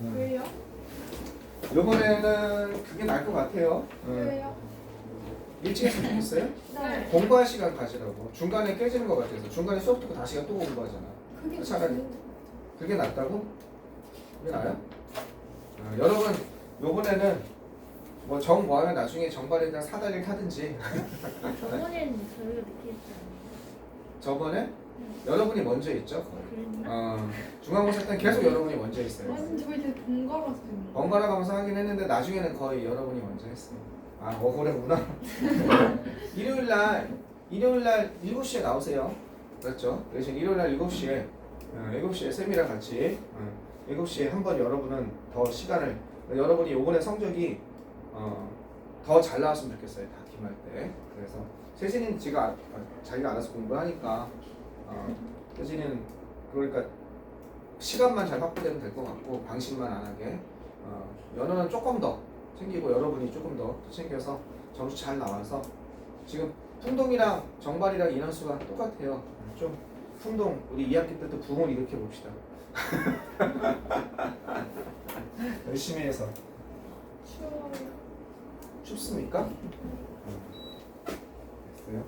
왜요? 요번에는 그게 나을 것 같아요. 왜요? 일찍 했으면 좋겠어요? 네. 공부할 시간 가지라고. 중간에 깨지는 것 같아서. 중간에 수업 듣고 다시 또 공부하잖아. 그게 차라리. 무슨- 그게 낫다고? 그게 나아요? 여러분 요번에는 뭐 정 뭐하면 나중에 정발에다 사다리를 타든지. 저번엔 저희가 늦게 했지 않나요? 저번에 여러분이 먼저 했죠. 그랬나? 중간고사 때는 계속 여러분이 먼저 했어요. 아니 저희 되게 번갈았어요. 번갈아 가면서 하긴 했는데 나중에는 거의 여러분이 먼저 했어요. 아 억울했구나. 일요일날 7시에 나오세요. 그렇죠? 대신 일요일날 7시에 7시에 쌤이랑 같이 7시에 한번 여러분은 더 시간을 여러분이 요번에 성적이 더 잘 나왔으면 좋겠어요. 다 팀할 때. 그래서 세진이는 자기가 알아서 공부하니까 세진이는 그러니까 시간만 잘 확보되면 될 것 같고 방심만 안 하게 연어는 조금 더 챙기고 여러분이 조금 더 챙겨서 점수 잘 나와서 지금 풍동이랑 정발이랑 인원수가 똑같아요. 좀 풍동 우리 2학기 때도 부흥을 일으켜 봅시다. 열심히 해서. 추워요. 춥습니까? 됐어요.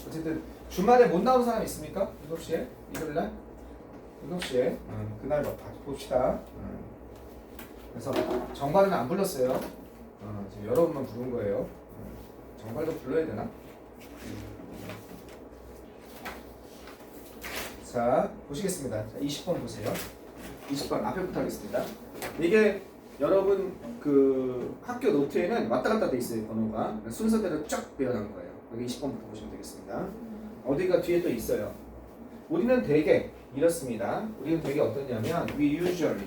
어쨌든 주말에 못 나온 사람 있습니까? 7시에? 일요일날? 7시에 그날 봅시다. 그래서 정발은 안 불렀어요. 지금 여러분만 부른 거예요. 정발도 불러야 되나? 자 보시겠습니다. 자, 20번 보세요. 20번 앞에부터 하겠습니다. 이게 여러분 그 학교 노트에는 왔다 갔다 돼 있어요. 번호가 순서대로 쫙 배워난 거예요. 여기 20번부터 보시면 되겠습니다. 어디가 뒤에 또 있어요. 우리는 되게 이렇습니다. 우리는 되게 어떠냐면 we usually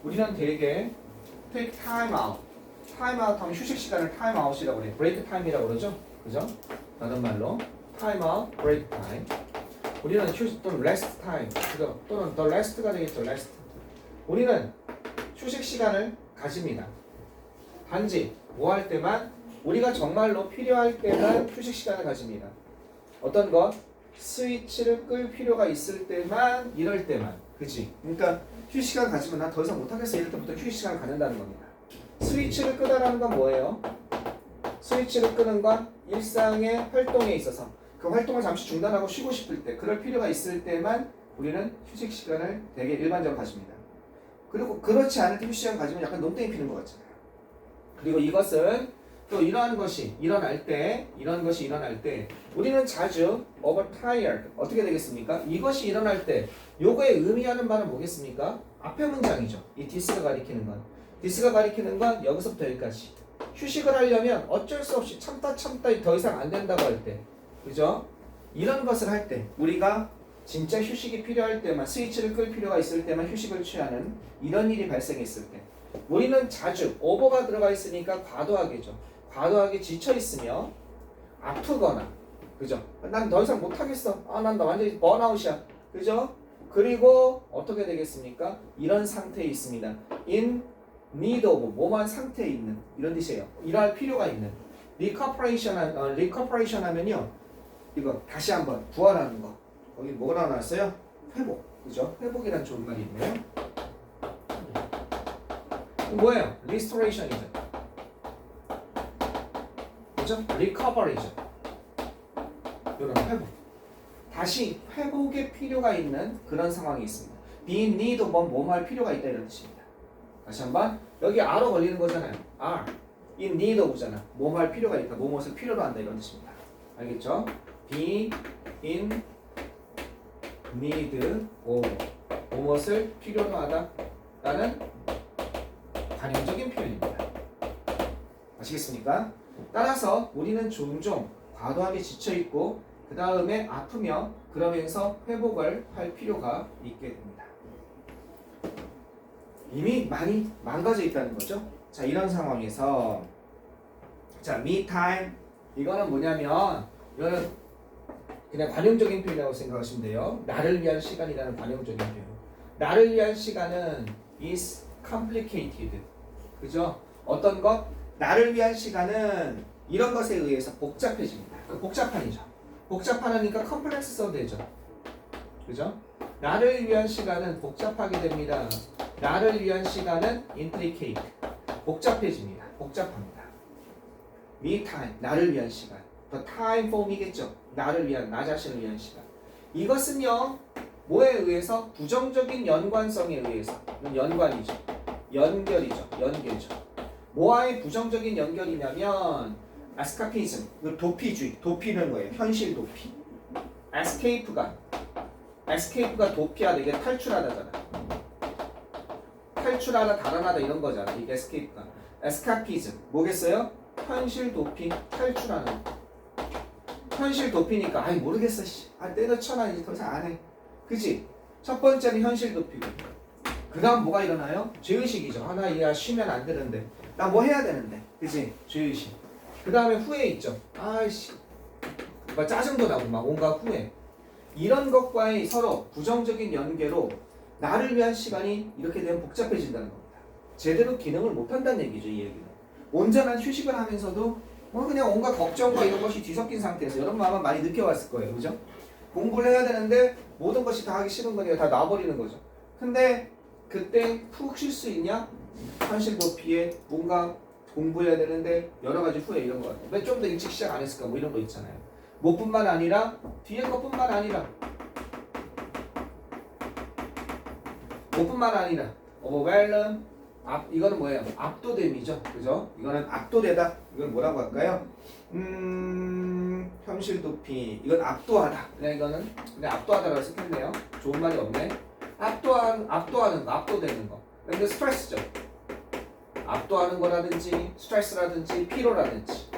우리는 되게 take time out time out 하면 휴식 시간을 time out이라고 그래요. break time이라고 그러죠. 그죠? 다른 말로 time out, break time. 우리는 휴식 또는 rest time 그죠? 또는 the rest가 되겠죠. rest. 우리는 휴식 시간을 가집니다. 단지 뭐 할 때만 우리가 정말로 필요할 때만 휴식 시간을 가집니다. 어떤 것? 스위치를 끌 필요가 있을 때만 이럴 때만 그치? 그러니까 휴식 시간 가지면 나 더 이상 못하겠어 이럴 때부터 휴식 시간을 갖는다는 겁니다. 스위치를 끄다라는 건 뭐예요? 스위치를 끄는 건 일상의 활동에 있어서 그 활동을 잠시 중단하고 쉬고 싶을 때 그럴 필요가 있을 때만 우리는 휴식 시간을 되게 일반적으로 가집니다. 그리고 그렇지 않을 때 휴식 시간 가지면 약간 농땡이 피는 것 같잖아요. 그리고 이것은 또 이러한 것이 일어날 때 우리는 자주 overtired 어떻게 되겠습니까? 이것이 일어날 때 요거의 의미하는 바는 뭐겠습니까? 앞에 문장이죠. 이 this가 가리키는 건 this가 가리키는 건 여기서부터 여기까지 휴식을 하려면 어쩔 수 없이 참다 더 이상 안 된다고 할 때 그죠? 이런 것을 할 때 우리가 진짜 휴식이 필요할 때만 스위치를 끌 필요가 있을 때만 휴식을 취하는 이런 일이 발생했을 때 우리는 자주 오버가 들어가 있으니까 과도하게죠. 과도하게 지쳐 있으며 아프거나 그죠? 난 더 이상 못하겠어. 난 완전히 번아웃이야. 그죠? 그리고 어떻게 되겠습니까? 이런 상태에 있습니다. in need of 뭐만 상태에 있는 이런 뜻이에요. 일할 필요가 있는 recuperation 하면요 이거 다시 한번 부활하는 거 거기 뭐가 나왔어요? 회복 그죠? 회복이란 좋은 말이 있네요. 뭐예요? restoration이죠. 그죠? recovery죠. 이런 회복. 다시 회복의 필요가 있는 그런 상황이 있습니다. be in need of 뭐뭐 할 필요가 있다 이런 뜻입니다. 다시 한번 여기 R로 걸리는 거잖아요. R. in need of잖아. 뭐뭐 할 필요가 있다. 뭐뭇을 필요로 한다 이런 뜻입니다. 알겠죠? be in need of 뭐뭇을 필요로 하다 라는 관용적인 표현입니다. 아시겠습니까? 따라서 우리는 종종 과도하게 지쳐있고 그 다음에 아프며 그러면서 회복을 할 필요가 있게 됩니다. 이미 많이 망가져 있다는 거죠. 자 이런 상황에서 자 me time 이거는 뭐냐면 이거는 그냥 관용적인 표현이라고 생각하시면 돼요. 나를 위한 시간이라는 관용적인 표현. 나를 위한 시간은 is complicated. 그죠? 어떤 것? 나를 위한 시간은 이런 것에 의해서 복잡해집니다. 그 복잡한이죠. 복잡하니까 컴플렉스 써도 되죠. 그죠? 나를 위한 시간은 복잡하게 됩니다. 나를 위한 시간은 implicate. 복잡해집니다. 복잡합니다. me time. 나를 위한 시간. the time for me겠죠. 나를 위한, 나 자신을 위한 시간. 이것은요, 뭐에 의해서? 부정적인 연관성에 의해서. 이건 연관이죠. 연결이죠. 연결이죠. 뭐와의 부정적인 연결이냐면 escapism, 도피주의. 도피는 뭐예요? 현실 도피. escape가 도피하다. 이게 탈출하다잖아. 탈출하다, 달아나다 이런 거잖아. 이게 escape가. escapism 뭐겠어요? 현실 도피, 탈출하는 거. 현실 도피니까 아이 모르겠어. 때려쳐라. 이제 더 이상 안 해. 그치? 첫 번째는 현실 도피고, 그 다음 뭐가 일어나요? 죄의식이죠. 나 쉬면 안 되는데, 나 뭐 해야 되는데, 그치? 죄의식. 그 다음에 후회 있죠. 아이씨, 막 짜증도 나고 막 온갖 후회. 이런 것과의 서로 부정적인 연계로 나를 위한 시간이 이렇게 되면 복잡해진다는 겁니다. 제대로 기능을 못한다는 얘기죠. 이 얘기는 온전한 휴식을 하면서도 그냥 온갖 걱정과 이런 것이 뒤섞인 상태에서, 여러분 아마 많이 느껴왔을 거예요. 그죠? 공부를 해야 되는데 모든 것이 다 하기 싫은 거니까 다 놔버리는 거죠. 근데 그때 푹 쉴 수 있냐? 현실 도피에 뭔가 공부해야 되는데 여러 가지 후회 이런 거 같아요. 왜 좀 더 일찍 시작 안 했을까? 뭐 이런 거 있잖아요. 뭐뿐만 아니라 뒤에 것뿐만 아니라 뭐뿐만 아니라 overwhelm, 이거는 뭐예요? 압도됨이죠. 그죠? 이거는 압도되다. 이건 뭐라고 할까요? 현실 도피. 이건 압도하다. 그냥 이거는 그냥 압도하다라고 썼겠네요. 좋은 말이 없네. 압도하는 거, 압도되는 거. 근데 스트레스죠. 압도하는 거라든지 스트레스라든지 피로라든지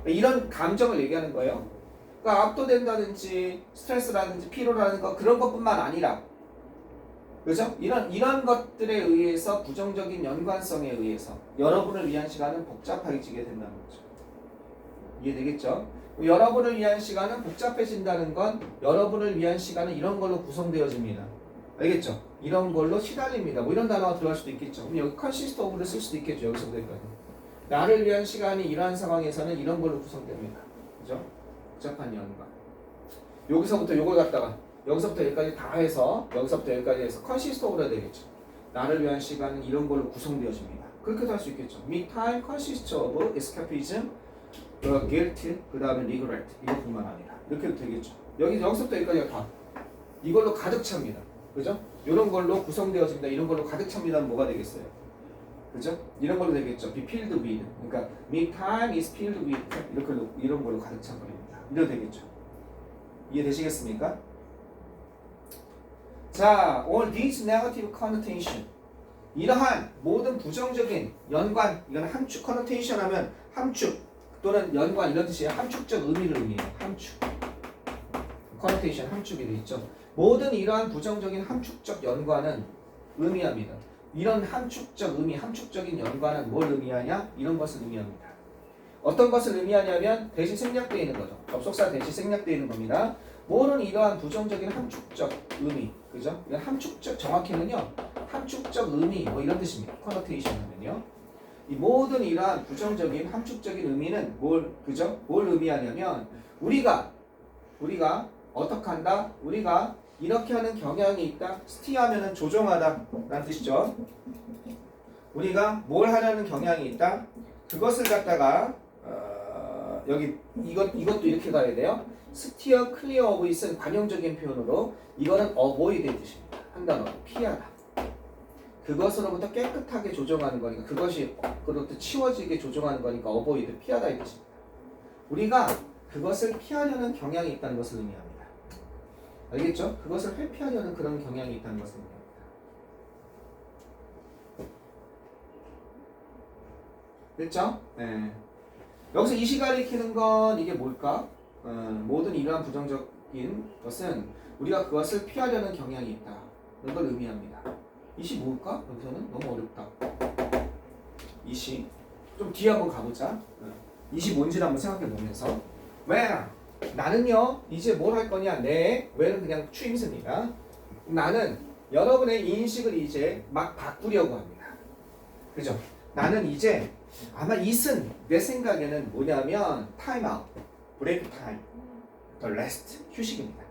이런 감정을 얘기하는 거예요. 그러니까 압도된다든지 스트레스라든지 피로라는 거, 그런 것뿐만 아니라, 그죠? 이런 것들에 의해서, 부정적인 연관성에 의해서 여러분을 위한 시간은 복잡해지게 된다는 거죠. 이해되겠죠? 여러분을 위한 시간은 복잡해진다는 건 여러분을 위한 시간은 이런 걸로 구성되어집니다. 알겠죠? 이런 걸로 시달립니다. 뭐 이런 단어가 들어갈 수도 있겠죠. 그럼 여기 consist of를 쓸 수도 있겠죠. 여기서부터 여기까지. 나를 위한 시간이 이러한 상황에서는 이런 걸로 구성됩니다. 그죠? 복잡한 연관. 여기서부터 요걸 갖다가 여기서부터 여기까지 다 해서, 여기서부터 여기까지 해서 consist of가 되겠죠. 나를 위한 시간은 이런 걸로 구성되어집니다. 그렇게도 할 수 있겠죠. Me time consists of escapism, guilt, 그 다음에 regret. 이것뿐만 아니라 이렇게도 되겠죠. 여기서부터 여기까지가 다 이걸로 가득 찹니다. 그죠? 이런 걸로 구성되어집니다. 이런 걸로 가득 찹니다는 뭐가 되겠어요? 그죠? 이런 걸로 되겠죠. Be filled with. 그러니까 me time is filled with. 이런 걸로 가득 차버립니다. 이래도 되겠죠. 이해되시겠습니까? 자, all these negative connotation. 이러한 모든 부정적인 연관, 이건 함축, connotation 하면 함축 또는 연관 이런 뜻이에요. 함축적 의미를 의미해요. 함축. connotation 함축이 되어 있죠. 모든 이러한 부정적인 함축적 연관은 의미합니다. 이런 함축적 의미, 함축적인 연관은 뭘 의미하냐? 이런 것을 의미합니다. 어떤 것을 의미하냐면 대신 생략되어 있는 거죠. 접속사 대신 생략되어 있는 겁니다. 뭐는 이러한 부정적인 함축적 의미, 그죠? 이건 함축적, 정확히는요, 함축적 의미, 뭐 이런 뜻입니다. connotation 하면요. 이 모든 이러한 부정적인 함축적인 의미는 그죠? 뭘 의미하냐면 우리가 어떻게 한다? 우리가 이렇게 하는 경향이 있다. 스티하면은 조종하다 라는 뜻이죠. 우리가 뭘 하려는 경향이 있다. 그것을 갖다가 여기 이것도 이렇게 가야 돼요. steer clear of it은 관용적인 표현으로, 이거는 avoid의 뜻입니다. 한 단어로 피하다. 그것으로부터 깨끗하게 조정하는 거니까, 그것이 그로부터 치워지게 조정하는 거니까 avoid, 피하다 이 뜻입니다. 우리가 그것을 피하려는 경향이 있다는 것을 의미합니다. 알겠죠? 그것을 회피하려는 그런 경향이 있다는 것을 의미합니다. 됐죠? 네. 여기서 이시 가리키는 건 이게 뭘까? 모든 이러한 부정적인 것은 우리가 그것을 피하려는 경향이 있다. 이런 걸 의미합니다. 이시 뭘까? 여기서는 너무 어렵다. 이시 좀 뒤에 한번 가보자. 이시 뭔지를 한번 생각해 보면서, 왜? 나는요 이제 뭘 할 거냐? 왜는 그냥 추임새입니다. 나는 여러분의 인식을 이제 막 바꾸려고 합니다. 그죠? 나는 이제 아마 it은 내 생각에는 뭐냐면 time out, break time, the rest, 휴식입니다.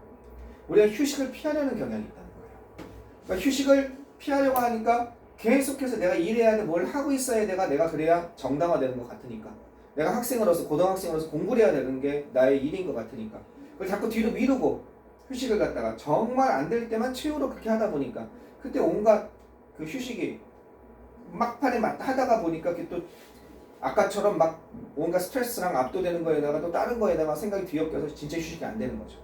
우리가 휴식을 피하려는 경향이 있다는 거예요. 그러니까 휴식을 피하려고 하니까 계속해서 내가 일해야 돼, 뭘 하고 있어야 내가 그래야 정당화되는 것 같으니까. 내가 학생으로서, 고등학생으로서 공부를 해야 되는 게 나의 일인 것 같으니까. 그걸 자꾸 뒤로 미루고 휴식을 갖다가 정말 안 될 때만 최후로 그렇게 하다 보니까 그때 온갖 그 휴식이 막판에 하다가 보니까 그게 또 아까처럼 막 온갖 스트레스랑 압도되는 거에다가 또 다른 거에다가 생각이 뒤엎여서 진짜 휴식이 안 되는 거죠.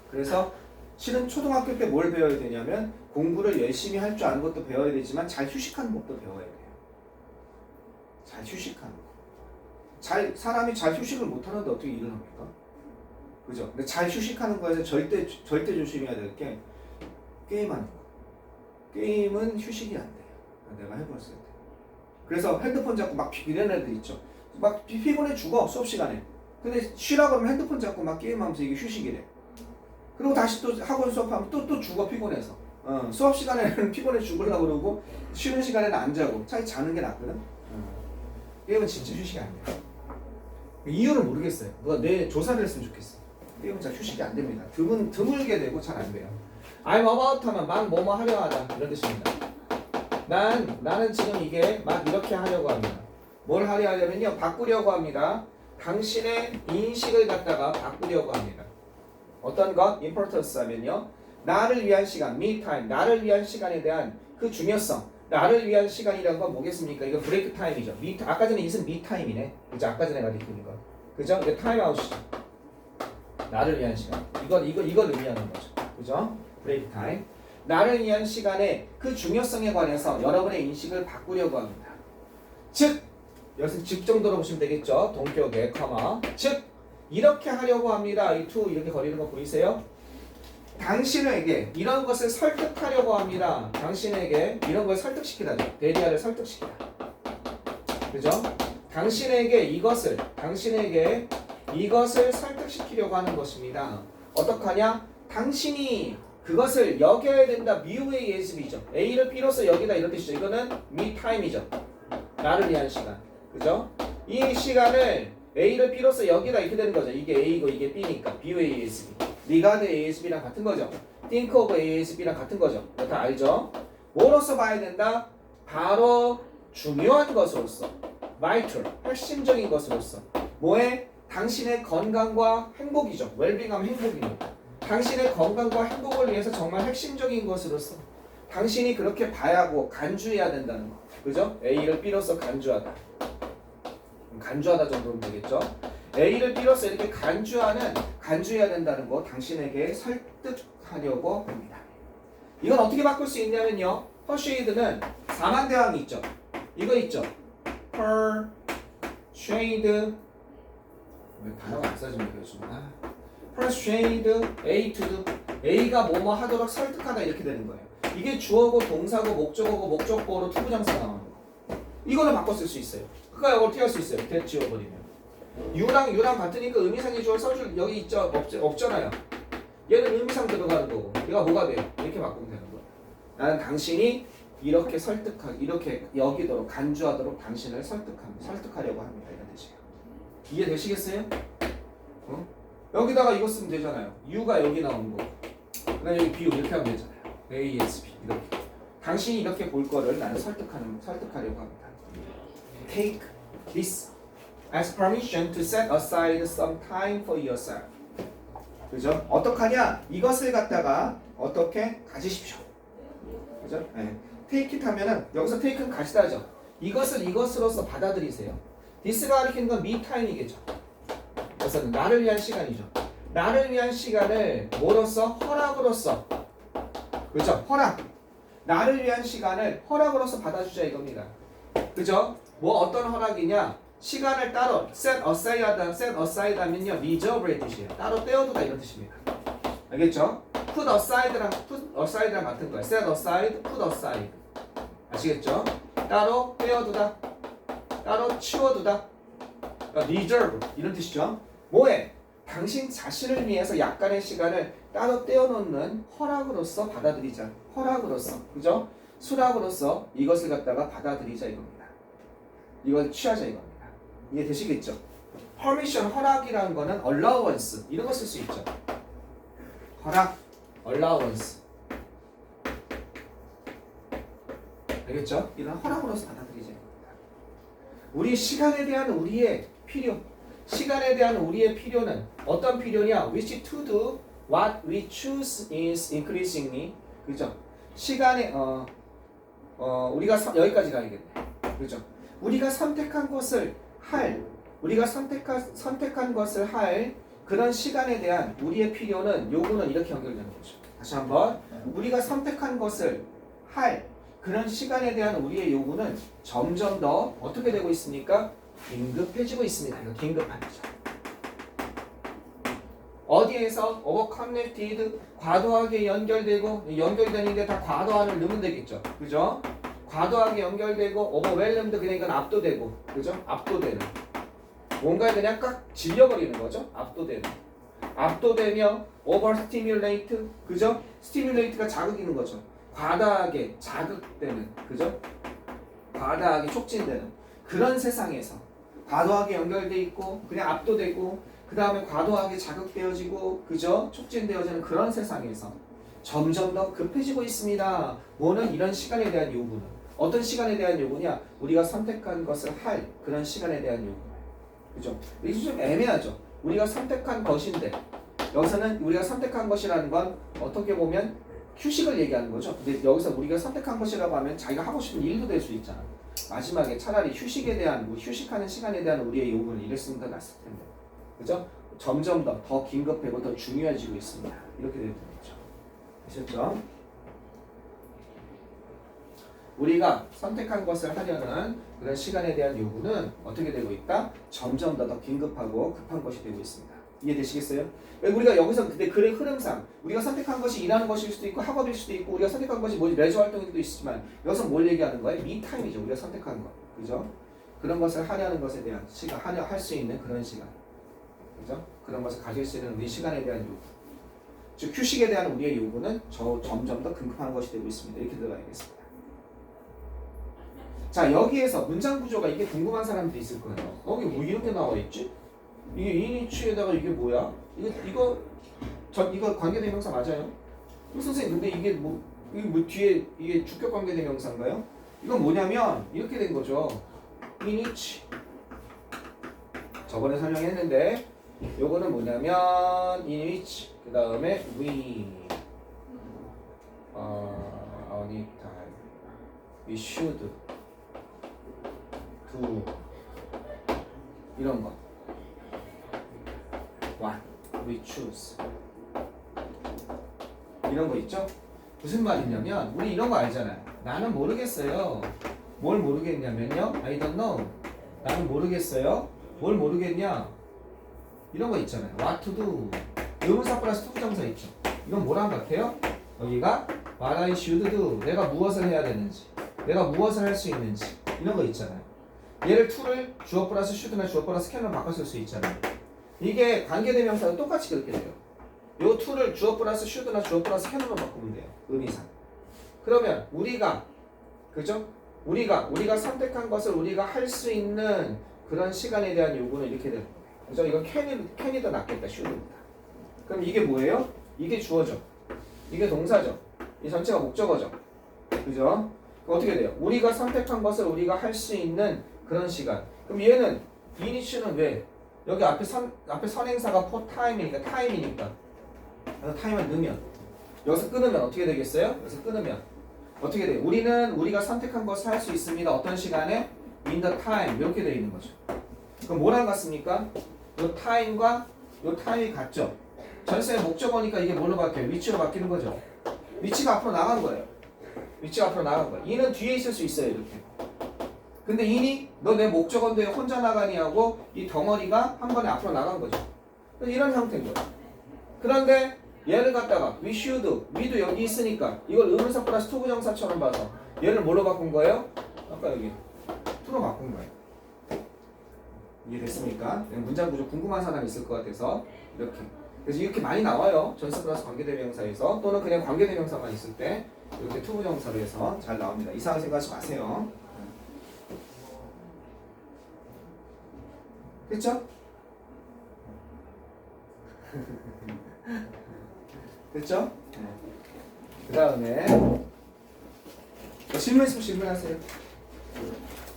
그래서 실은 초등학교 때 뭘 배워야 되냐면 공부를 열심히 할 줄 아는 것도 배워야 되지만 잘 휴식하는 법도 배워야 돼요. 잘 휴식하는 거. 사람이 잘 휴식을 못하는데 어떻게 일을 합니까? 그죠? 근데 잘 휴식하는 거에서 절대 조심해야 될 게 게임하는 거. 게임은 휴식이 안 돼요. 내가 해봤을 때. 그래서 핸드폰 잡고 막 이런 애들 있죠. 막 피곤해 죽어 수업 시간에. 근데 쉬라 그러면 핸드폰 잡고 막 게임하면서 이게 휴식이래. 그리고 다시 또 학원 수업하면 또 죽어 피곤해서. 수업 시간에는 피곤해 죽으려고 그러고 쉬는 시간에는 안 자고 차라리 자는 게 낫거든. 게임은 진짜 휴식이 안 돼요. 이유를 모르겠어요. 누가 내 조사를 했으면 좋겠어. 게임은 잘 휴식이 안 됩니다. 드물게 되고 잘 안 돼요. I'm about 하면 막 뭐뭐 하려 하다 이런 뜻입니다. 나는 지금 이게 막 이렇게 하려고 합니다. 뭘 하려면요 바꾸려고 합니다. 당신의 인식을 갖다가 바꾸려고 합니다. 어떤 것? importance 하면요 나를 위한 시간, me time, 나를 위한 시간에 대한 그 중요성. 나를 위한 시간이라는 건 뭐겠습니까? 이거 브레이크 타임이죠. 아까 전에 있은 me time이네. 그죠? 아까 전에 가르친 거. 그죠? 이게 타임 아웃이죠. 나를 위한 시간. 이걸 의미하는 거죠. 그죠? 브레이크 타임. 나를 위한 시간의 그 중요성에 관해서 여러분의 인식을 바꾸려고 합니다. 즉, 여기서 즉 정도로 보시면 되겠죠. 동격의 커마. 즉, 이렇게 하려고 합니다. 이 to 이렇게 거리는 거 보이세요? 당신에게 이런 것을 설득하려고 합니다. 당신에게 이런 걸 설득시키다죠. 대리아를 설득시키다. 그죠? 당신에게 이것을 설득시키려고 하는 것입니다. 어떡하냐? 당신이 그것을 여겨야 된다. 미우의 예습이죠. A를 B로서 여기다 이런 뜻이죠. 이거는 me time이죠. 나를 위한 시간. 그죠? 이 시간을 A를 B로서 여기다 이렇게 되는 거죠. 이게 A고 이게 B니까 B의 예습이. regard ASB랑 같은 거죠. think of ASB랑 같은 거죠. 다 알죠? 뭐로서 봐야 된다? 바로 중요한 것으로서. vital, 핵심적인 것으로서. 뭐에? 당신의 건강과 행복이죠. 웰빙 하면 행복입니다. 당신의 건강과 행복을 위해서 정말 핵심적인 것으로서 당신이 그렇게 봐야 하고 간주해야 된다는 거. 그죠? A를 B로서 간주하다. 간주하다 정도면 되겠죠? A를 B로서 이렇게 간주해야 된다는 거 당신에게 설득하려고 합니다. 이건 어떻게 바꿀 수 있냐면요. persuade는 4만 대항이 있죠. 이거 있죠. persuade 왜 단어가 안 써집니까 요즘? persuade A to do A가 뭐뭐 하도록 설득하다 이렇게 되는 거예요. 이게 주어고 동사고 목적어고 목적보어로 투부정사 나오는 거. 이거는 바꿔 쓸 수 있어요. 그러니까 어떻게 할 수 있어요? that 지워버리면. 유랑 같으니까 의미상의 주어 써줄 여기 있죠? 없잖아요. 얘는 의미상 들어가는 거고 얘가 뭐가 돼요? 이렇게 바꾸면 되는 거예요. 나는 당신이 이렇게 이렇게 여기도록 간주하도록 당신을 설득하려고 합니다. 이런 뜻이에요. 이해되시겠어요? 여기다가 이거 쓰면 되잖아요. U가 여기 나오는 거고 그다음에 여기 B 이렇게 하면 되잖아요. A, S, B 이렇게. 당신이 이렇게 볼 거를 나는 설득하려고 합니다. Take this as permission to set aside some time for yourself. 그죠? 어떡하냐? 이것을 갖다가 어떻게 가지십시오. 그죠? 네. Take it 하면은 여기서 take는 가시다죠. 이것을 이것으로서 받아들이세요. this가 가리키는 건 me time이겠죠. 그래서 나를 위한 시간이죠. 나를 위한 시간을 뭐로써? 허락으로써. 그죠? 허락. 나를 위한 시간을 허락으로서 받아주자 이겁니다. 그죠? 뭐 어떤 허락이냐? 시간을 따로 set aside 하면요 reserve의 뜻이에요. 따로 떼어두다 이런 뜻입니다. 알겠죠? put aside랑 같은 거예요. set aside, put aside. 아시겠죠? 따로 떼어두다, 따로 치워두다. reserve 이런 뜻이죠. 뭐에? 당신 자신을 위해서 약간의 시간을 따로 떼어놓는 허락으로서 받아들이자. 허락으로서, 그죠? 수락으로서 이것을 갖다가 받아들이자 이겁니다. 이걸 취하자 이겁니다. 이해되시겠죠? permission, 허락이라는 거는 allowance 이런 거 쓸 수 있죠. 허락, allowance. 알겠죠? 이런 허락으로서 받아들이지 겁니다. 우리 시간에 대한 우리의 필요, 시간에 대한 우리의 필요는 어떤 필요냐? Which to do what we choose is increasingly, 그죠? 시간에 우리가 여기까지 가야겠네, 그죠? 우리가 선택한 것을 할, 우리가 선택한 것을 할 그런 시간에 대한 우리의 필요는 요구는 이렇게 연결되는 거죠. 다시 한번, 우리가 선택한 것을 할 그런 시간에 대한 우리의 요구는 점점 더 어떻게 되고 있습니까? 긴급해지고 있습니다. 이거 긴급합니다. 어디에서 overconnected, 과도하게 연결되고, 연결되는데 다 과도한을 넣으면 되겠죠. 그죠? 과도하게 연결되고 overwhelmed, 그냥 이건 압도되고, 그죠? 압도되는, 뭔가에 그냥 꽉 질려버리는 거죠. 압도되는, 압도되며 overstimulate, 그죠? stimulate가 자극이는 거죠. 과다하게 자극되는, 그죠? 과다하게 촉진되는 그런 세상에서 과도하게 연결돼 있고 그냥 압도되고 그 다음에 과도하게 자극되어지고, 그죠? 촉진되어지는 그런 세상에서 점점 더 급해지고 있습니다. 뭐는? 이런 시간에 대한 요구는 어떤 시간에 대한 요구냐? 우리가 선택한 것을 할 그런 시간에 대한 요구. 그죠? 이게 좀 애매하죠. 우리가 선택한 것인데, 여기서는 우리가 선택한 것이라는 건 어떻게 보면 휴식을 얘기하는 거죠. 근데 여기서 우리가 선택한 것이라고 하면 자기가 하고 싶은 일도 될 수 있잖아. 마지막에 차라리 휴식에 대한, 휴식하는 시간에 대한 우리의 요구는 이랬으면 더 낫을 텐데, 그죠? 점점 더 긴급하고 더 중요해지고 있습니다. 이렇게 되는 거죠. 아셨죠? 우리가 선택한 것을 하려는 그런 시간에 대한 요구는 어떻게 되고 있다? 점점 더 긴급하고 급한 것이 되고 있습니다. 이해되시겠어요? 우리가 여기서 근데 글의 흐름상 우리가 선택한 것이 일하는 것일 수도 있고 학업일 수도 있고 우리가 선택한 것이 레저 활동일 수도 있지만, 여기서 뭘 얘기하는 거예요? 미타임이죠. 우리가 선택한 것, 그죠? 그런 것을 하려는 것에 대한 시간, 할 수 있는 그런 시간, 그죠? 그런 것을 가질 수 있는 우리 시간에 대한 요구, 즉 휴식에 대한 우리의 요구는 점점 더 급한 것이 되고 있습니다. 이렇게 들어가야겠습니다. 자, 여기에서 문장 구조가 이게 궁금한 사람들이 있을 거예요. 이게 뭐 이렇게 나와 있지? 이게 인위치에다가 이게 뭐야? 이거 관계대명사 맞아요? 선생님, 근데 이게 뭐 뒤에 이게 주격 관계대명사인가요? 이건 뭐냐면 이렇게 된 거죠. 인위치. 저번에 설명했는데 요거는 뭐냐면 인위치, 그 다음에 we, anytime, we should do 이런 거. What we choose 이런 거 있죠? 무슨 말이냐면 우리 이런 거 알잖아요. 나는 모르겠어요. 뭘 모르겠냐면요. I don't know. 나는 모르겠어요. 뭘 모르겠냐? 이런 거 있잖아요. What to do. 의문사 플러스 투부정사 있죠. 이건 뭐랑 같아요? 여기가 What I should do. 내가 무엇을 해야 되는지, 내가 무엇을 할 수 있는지 이런 거 있잖아요. 얘를 to를 주어 플러스 should나 주어 플러스 can으로 바꿔 쓸 수 있잖아요. 이게 관계대명사도 똑같이 그렇게 돼요. 요 to를 주어 플러스 should나 주어 플러스 can으로 바꾸면 돼요. 의미상. 그러면 우리가, 그죠? 우리가 선택한 것을 우리가 할 수 있는 그런 시간에 대한 요구는 이렇게 되는 거예요. 그죠? 이건 can이 더 낫겠다. should입니다. 그럼 이게 뭐예요? 이게 주어죠. 이게 동사죠. 이 전체가 목적어죠. 그죠? 어떻게 돼요? 우리가 선택한 것을 우리가 할 수 있는 그런 시간. 그럼 얘는 이니치는 왜? 여기 앞에 선행사가 for time이니까 타임이니까. 그래서 타임을 넣으면 여기서 끊으면 어떻게 되겠어요? 여기서 끊으면 어떻게 돼요? 우리가 선택한 것을 할 수 있습니다. 어떤 시간에? in the time 이렇게 되어 있는 거죠. 그럼 뭐랑 같습니까? 요 time과 요 time이 같죠? 전세의 목적어니까 이게 뭘로 바뀌어요? 위치로 바뀌는 거죠. 위치가 앞으로 나간 거예요. 위치가 앞으로 나간 거예요. 이는 뒤에 있을 수 있어요. 이렇게. 근데 이니 너 내 목적어인데 혼자 나가니 하고 이 덩어리가 한 번에 앞으로 나간 거죠. 이런 형태인 거예요. 그런데 얘를 갖다가 we should, we도 여기 있으니까 이걸 의문사 플러스 투부정사처럼 봐서 얘를 뭘로 바꾼 거예요? 아까 여기 to로 바꾼 거예요. 이해됐습니까? 문장 구조 궁금한 사람이 있을 것 같아서 이렇게. 그래서 이렇게 많이 나와요. 전사 플러스 관계대명사에서, 또는 그냥 관계대명사만 있을 때 이렇게 투부정사로 해서 잘 나옵니다. 이상하게 생각하지 마세요. 됐죠? 됐죠? 그 다음에 질문 있으면 질문하세요.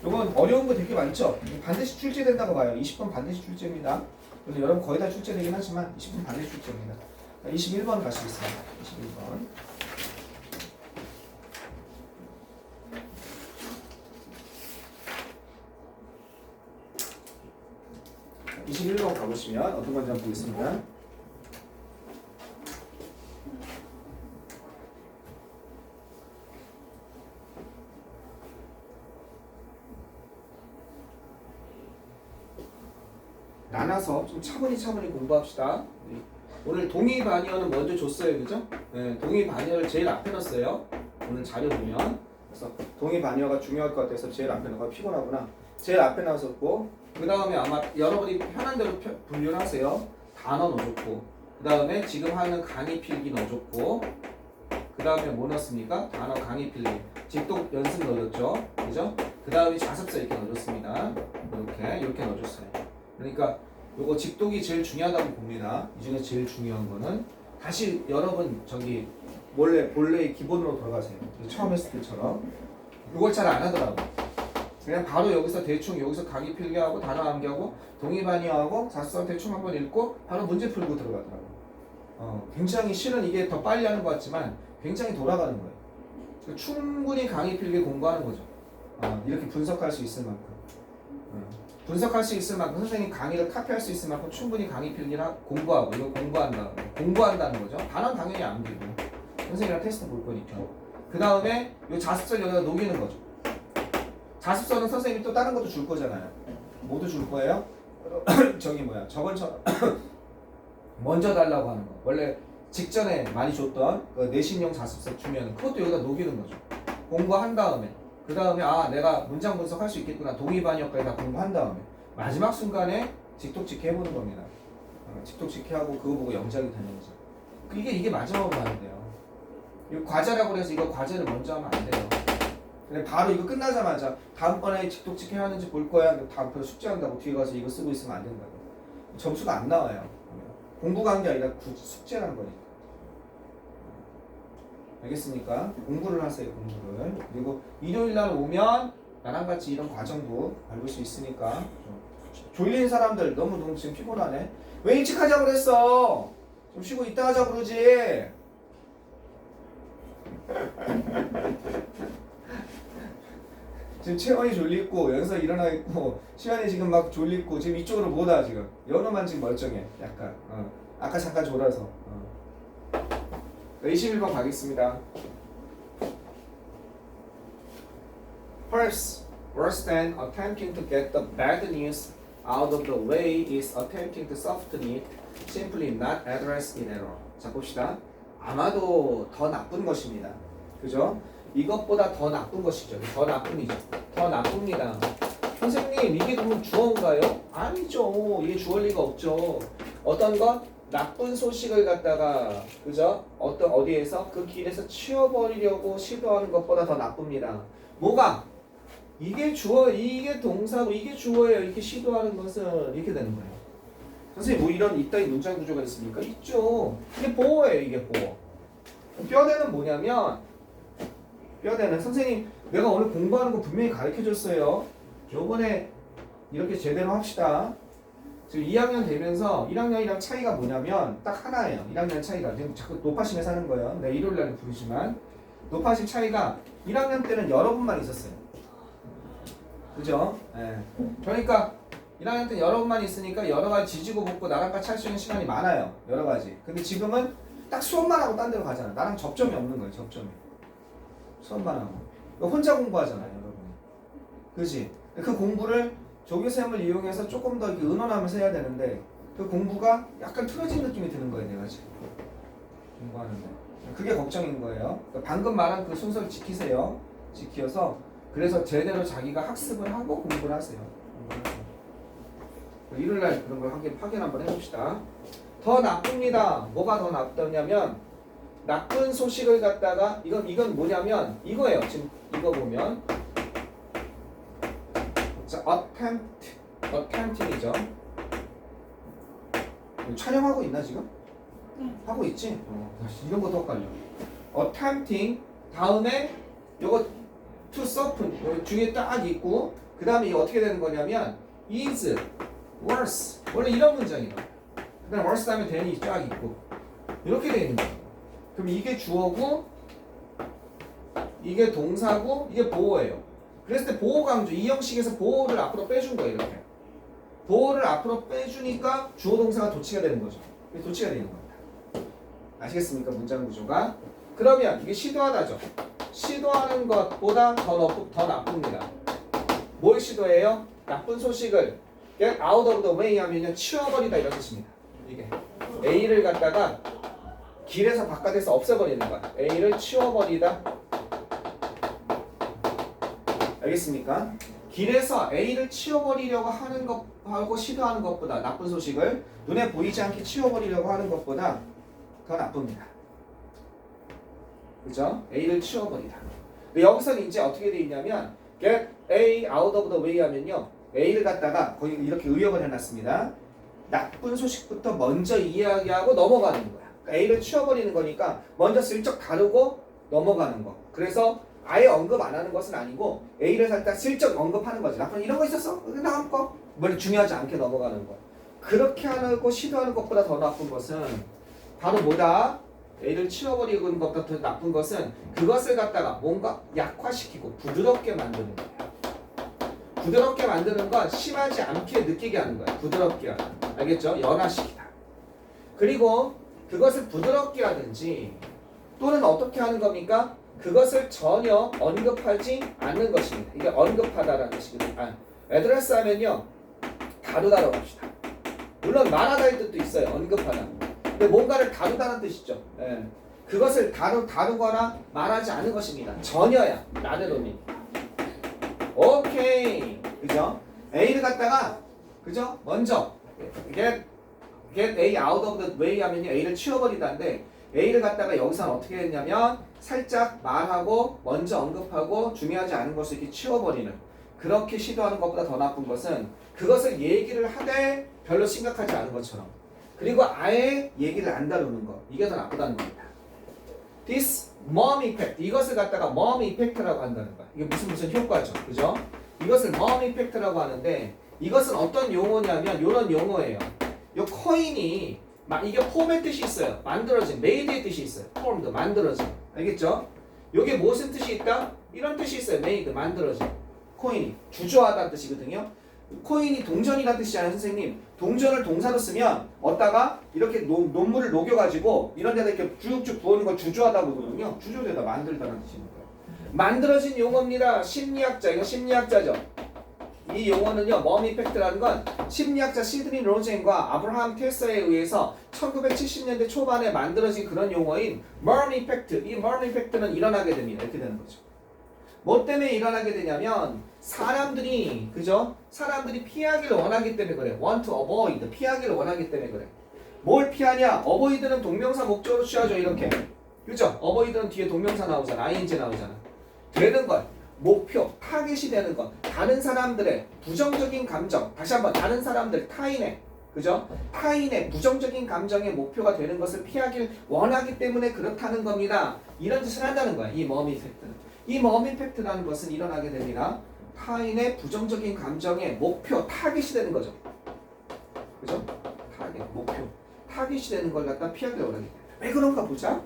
이건 어려운 거 되게 많죠? 반드시 출제된다고 봐요. 20번 반드시 출제입니다. 근데 여러분 거의 다 출제되긴 하지만 20번 반드시 출제입니다. 21번 가시겠습니다. 21번. 21번 가보시면 어떤 건지 한번 보겠습니다. 나눠서 좀 차분히 공부합시다. 오늘 동의반의어는 먼저 줬어요, 그죠? 네, 동의반의어를 제일 앞에 놨어요. 오늘 자료 보면. 그래서 동의반의어가 중요할 것 같아서 제일 앞에 넣어가 피곤하구나. 제일 앞에 놨었고, 그 다음에 아마 여러분이 편한 대로 분류를 하세요. 단어 넣어줬고, 그 다음에 지금 하는 강의 필기 넣어줬고, 그 다음에 뭐 넣었습니까? 단어 강의 필기. 직독 연습 넣어줬죠, 그죠? 그 다음에 자습서 이렇게 넣어줬습니다. 이렇게 넣어줬어요. 그러니까 요거 직독이 제일 중요하다고 봅니다. 이 중에 제일 중요한 거는 다시 여러분 저기 본래의 기본으로 돌아가세요. 처음 했을 때처럼 이걸 잘 안 하더라고. 그냥 바로 여기서 대충 여기서 강의 필기하고 단어 암기하고 동의반의하고 자습서 대충 한번 읽고 바로 문제 풀고 들어가더라고. 굉장히 실은 이게 더 빨리 하는 것 같지만 굉장히 돌아가는 거예요. 충분히 강의 필기 공부하는 거죠. 이렇게 분석할 수 있을 만큼. 분석할 수 있을 만큼 선생님 강의를 카피할 수 있을 만큼 충분히 강의 필기를 공부하고 이거 공부한다는 거죠. 단어는 당연히 안 되고 선생님이랑 테스트 볼 거니까. 그 다음에 이 자습서를 여기다 녹이는 거죠. 자습서는 선생님이 또 다른 것도 줄 거잖아요. 뭐도 줄 거예요? 저번처럼 먼저 달라고 하는 거. 원래 직전에 많이 줬던 그 내신용 자습서 주면 그것도 여기다 녹이는 거죠. 공부한 다음에 그 다음에 내가 문장 분석할 수 있겠구나. 동의반의어까지 다 공부한 다음에 마지막 순간에 직독직해 해보는 겁니다. 직독직해 하고 그거 보고 영작이 되는 거죠. 이게 마지막으로 하면 돼요. 이거 과제라고 해서 이거 과제를 먼저 하면 안 돼요. 근데 바로 이거 끝나자마자 다음번에 직독직해 하는지 볼 거야. 다음번에 숙제한다고 뒤에 가서 이거 쓰고 있으면 안 된다고. 점수가 안 나와요. 공부가 한 게 아니라 숙제라는 거니까. 알겠습니까? 공부를 하세요, 공부를. 그리고 일요일 날 오면 나랑 같이 이런 과정도 밟을 수 있으니까. 졸린 사람들 너무 지금 피곤하네. 왜 일찍 하자고 그랬어? 좀 쉬고 이따 하자고 그러지. 지금 채원이 졸리고 연서 일어나 있고 시간이 지금 막 졸리고 지금 이쪽으로 보다 지금 연어만 지금 멀쩡해. 약간 아까 잠깐 졸아서 21번 가겠습니다. Perhaps worse than attempting to get the bad news out of the way is attempting to soften it, simply not address it at all. 자 봅시다. 아마도 더 나쁜 것입니다. 그죠? 이것보다 더 나쁜 것이죠. 더 나쁨이죠. 더 나쁩니다. 선생님 이게 그러면 주어인가요? 아니죠. 이게 주어일 리가 없죠. 어떤 것? 나쁜 소식을 갖다가 그죠? 어디에서 그 길에서 치워버리려고 시도하는 것보다 더 나쁩니다. 뭐가? 이게 주어, 이게 동사고 이게 주어예요. 이렇게 시도하는 것은 이렇게 되는 거예요. 선생님 뭐 이런 이따위 문장 구조가 있습니까? 있죠. 이게 보어예요. 이게 보어. 뼈대는 뭐냐면 뼈대는 선생님 내가 오늘 공부하는 거 분명히 가르쳐줬어요. 요번에 이렇게 제대로 합시다. 지금 2학년 되면서 1학년이랑 차이가 뭐냐면 딱 하나예요. 1학년 차이가 지금 자꾸 노파심에 사는 거예요. 내 일요일날 부르지만 노파심 차이가 1학년 때는 여러분만 있었어요. 그죠? 네. 그러니까 1학년 때 여러분만 있으니까 여러 가지 지지고 볶고 나랑 같이 할 수 있는 시간이 많아요. 여러 가지. 근데 지금은 딱 수업만 하고 딴 데로 가잖아. 나랑 접점이 없는 거예요. 접점이. 수업만 하고. 혼자 공부하잖아요. 여러분. 그지? 그 공부를 조교쌤을 이용해서 조금 더 이렇게 의논하면서 해야 되는데 그 공부가 약간 틀어진 느낌이 드는 거예요. 내가 지금 공부하는데 그게 걱정인 거예요. 그러니까 방금 말한 그 순서를 지키세요. 지켜서 그래서 제대로 자기가 학습을 하고 공부를 하세요. 일요일날 그런 걸 확인 한번 해봅시다. 더 나쁩니다. 뭐가 더 나쁘냐면 나쁜 소식을 갖다가 이건 뭐냐면 이거예요. 지금 이거 보면 자, attempting이죠. 촬영하고 있나 지금? 하고 있지? 이런 것도 헷갈려. attempting 다음에 요거 to soften 중에 딱 있고 그 다음에 이게 어떻게 되는 거냐면 is worse 원래 이런 문장이에요. 그 다음에 worse 다음에 than이 쫙 있고 이렇게 되어 있는 거예요. 그럼 이게 주어고 이게 동사고 이게 보어예요. 그랬을 때 보호 강조 이 형식에서 보호를 앞으로 빼준 거예요. 이렇게 보호를 앞으로 빼주니까 주어 동사가 도치가 되는 거죠. 이게 도치가 되는 겁니다. 아시겠습니까? 문장 구조가. 그러면 이게 시도하다죠. 시도하는 것보다 더 나쁩니다. 뭘 시도해요? 나쁜 소식을 get out of the way 하면요 치워버리다 이런 뜻입니다. 이게 A를 갖다가 길에서 바깥에서 없애버리는 거야. A를 치워버리다. 알겠습니까? 길에서 A를 치워버리려고 하는 것하고 시도하는 것보다 나쁜 소식을 눈에 보이지 않게 치워버리려고 하는 것보다 더 나쁩니다. 그죠? A를 치워버리다. 여기서는 이제 어떻게 돼 있냐면 get A out of the way 하면요 A를 갖다가 거기 이렇게 의역을 해놨습니다. 나쁜 소식부터 먼저 이야기하고 넘어가는 거야. 그러니까 A를 치워버리는 거니까 먼저 슬쩍 다루고 넘어가는 거. 그래서 아예 언급 안 하는 것은 아니고 A를 살짝 슬쩍 언급하는 거지. 나쁜 이런 거 있었어? 다음 거. 뭘 중요하지 않게 넘어가는 거. 그렇게 하고 시도하는 것보다 더 나쁜 것은 바로 뭐다? A를 치워버리는 것보다 더 나쁜 것은 그것을 갖다가 뭔가 약화시키고 부드럽게 만드는 거야. 부드럽게 만드는 건 심하지 않게 느끼게 하는 거야. 부드럽게 하는. 알겠죠? 연화시키다. 그리고 그것을 부드럽게 하든지 또는 어떻게 하는 겁니까? 그것을 전혀 언급하지 않는 것입니다. 이게 언급하다라는 뜻이거든요. address 하면요 다루다라고 합시다. 물론 말하다의 뜻도 있어요. 언급하다. 근데 뭔가를 다루다는 뜻이죠. 예. 그것을 다루거나 말하지 않는 것입니다. 전혀야. 나대로니. 오케이. 그죠? A를 갖다가 그죠? 먼저 get A out of the way 하면요 A를 치워버리다인데 A를 갖다가 여기서는 어떻게 했냐면 살짝 말하고 먼저 언급하고 중요하지 않은 것을 이렇게 치워버리는 그렇게 시도하는 것보다 더 나쁜 것은 그것을 얘기를 하되 별로 심각하지 않은 것처럼 그리고 아예 얘기를 안 다루는 것 이게 더 나쁘다는 겁니다. This mom effect 이것을 갖다가 mom effect라고 한다는 거야. 이게 무슨 효과죠, 그죠? 이것을 mom effect라고 하는데 이것은 어떤 용어냐면 이런 용어예요. 요 코인이 이게 폼의 뜻이 있어요. 만들어진, made의 뜻이 있어요. formed, 만들어진. 알겠죠? 요게 무슨 뜻이 있다? 이런 뜻이 있어요. made, 만들어진. 코인이 주저하다는 뜻이거든요. 코인이 동전이라는 뜻이잖아요, 선생님. 동전을 동사로 쓰면 어디다가 이렇게 논물을 녹여가지고 이런 데다 이렇게 쭉쭉 부어는 걸 주저하다 보거든요. 주저되다, 만들다라는 뜻인 거예요. 만들어진 용어입니다. 심리학자, 이거 심리학자죠. 이 용어는요, 머미 이펙트라는 건 심리학자 시드니 로젠과 아브라함 테서에 의해서 1970년대 초반에 만들어진 그런 용어인 머미 이펙트. 이 머미 이펙트는 일어나게 됩니다. 이렇게 되는 거죠. 뭐 때문에 일어나게 되냐면 사람들이 그죠? 사람들이 피하기를 원하기 때문에 그래. want to avoid. 피하기를 원하기 때문에 그래. 뭘 피하냐? avoid는 동명사 목적으로 취하죠. 이렇게. 그죠? avoid는 뒤에 동명사 나오잖아. ing 나오잖아. 되는 것. 목표, 타겟이 되는 것. 다른 사람들의 부정적인 감정. 다시 한번 다른 사람들, 타인의 그죠? 타인의 부정적인 감정의 목표가 되는 것을 피하길 원하기 때문에 그렇다는 겁니다. 이런 뜻을 한다는 거야. 이 머미 이펙트는. 이 머미 이펙트라는 것은 일어나게 됩니다. 타인의 부정적인 감정의 목표, 타겟이 되는 거죠. 그죠? 타겟, 목표. 타겟이 되는 걸 갖다 피하길 원하기 때문에. 왜 그런가 보자.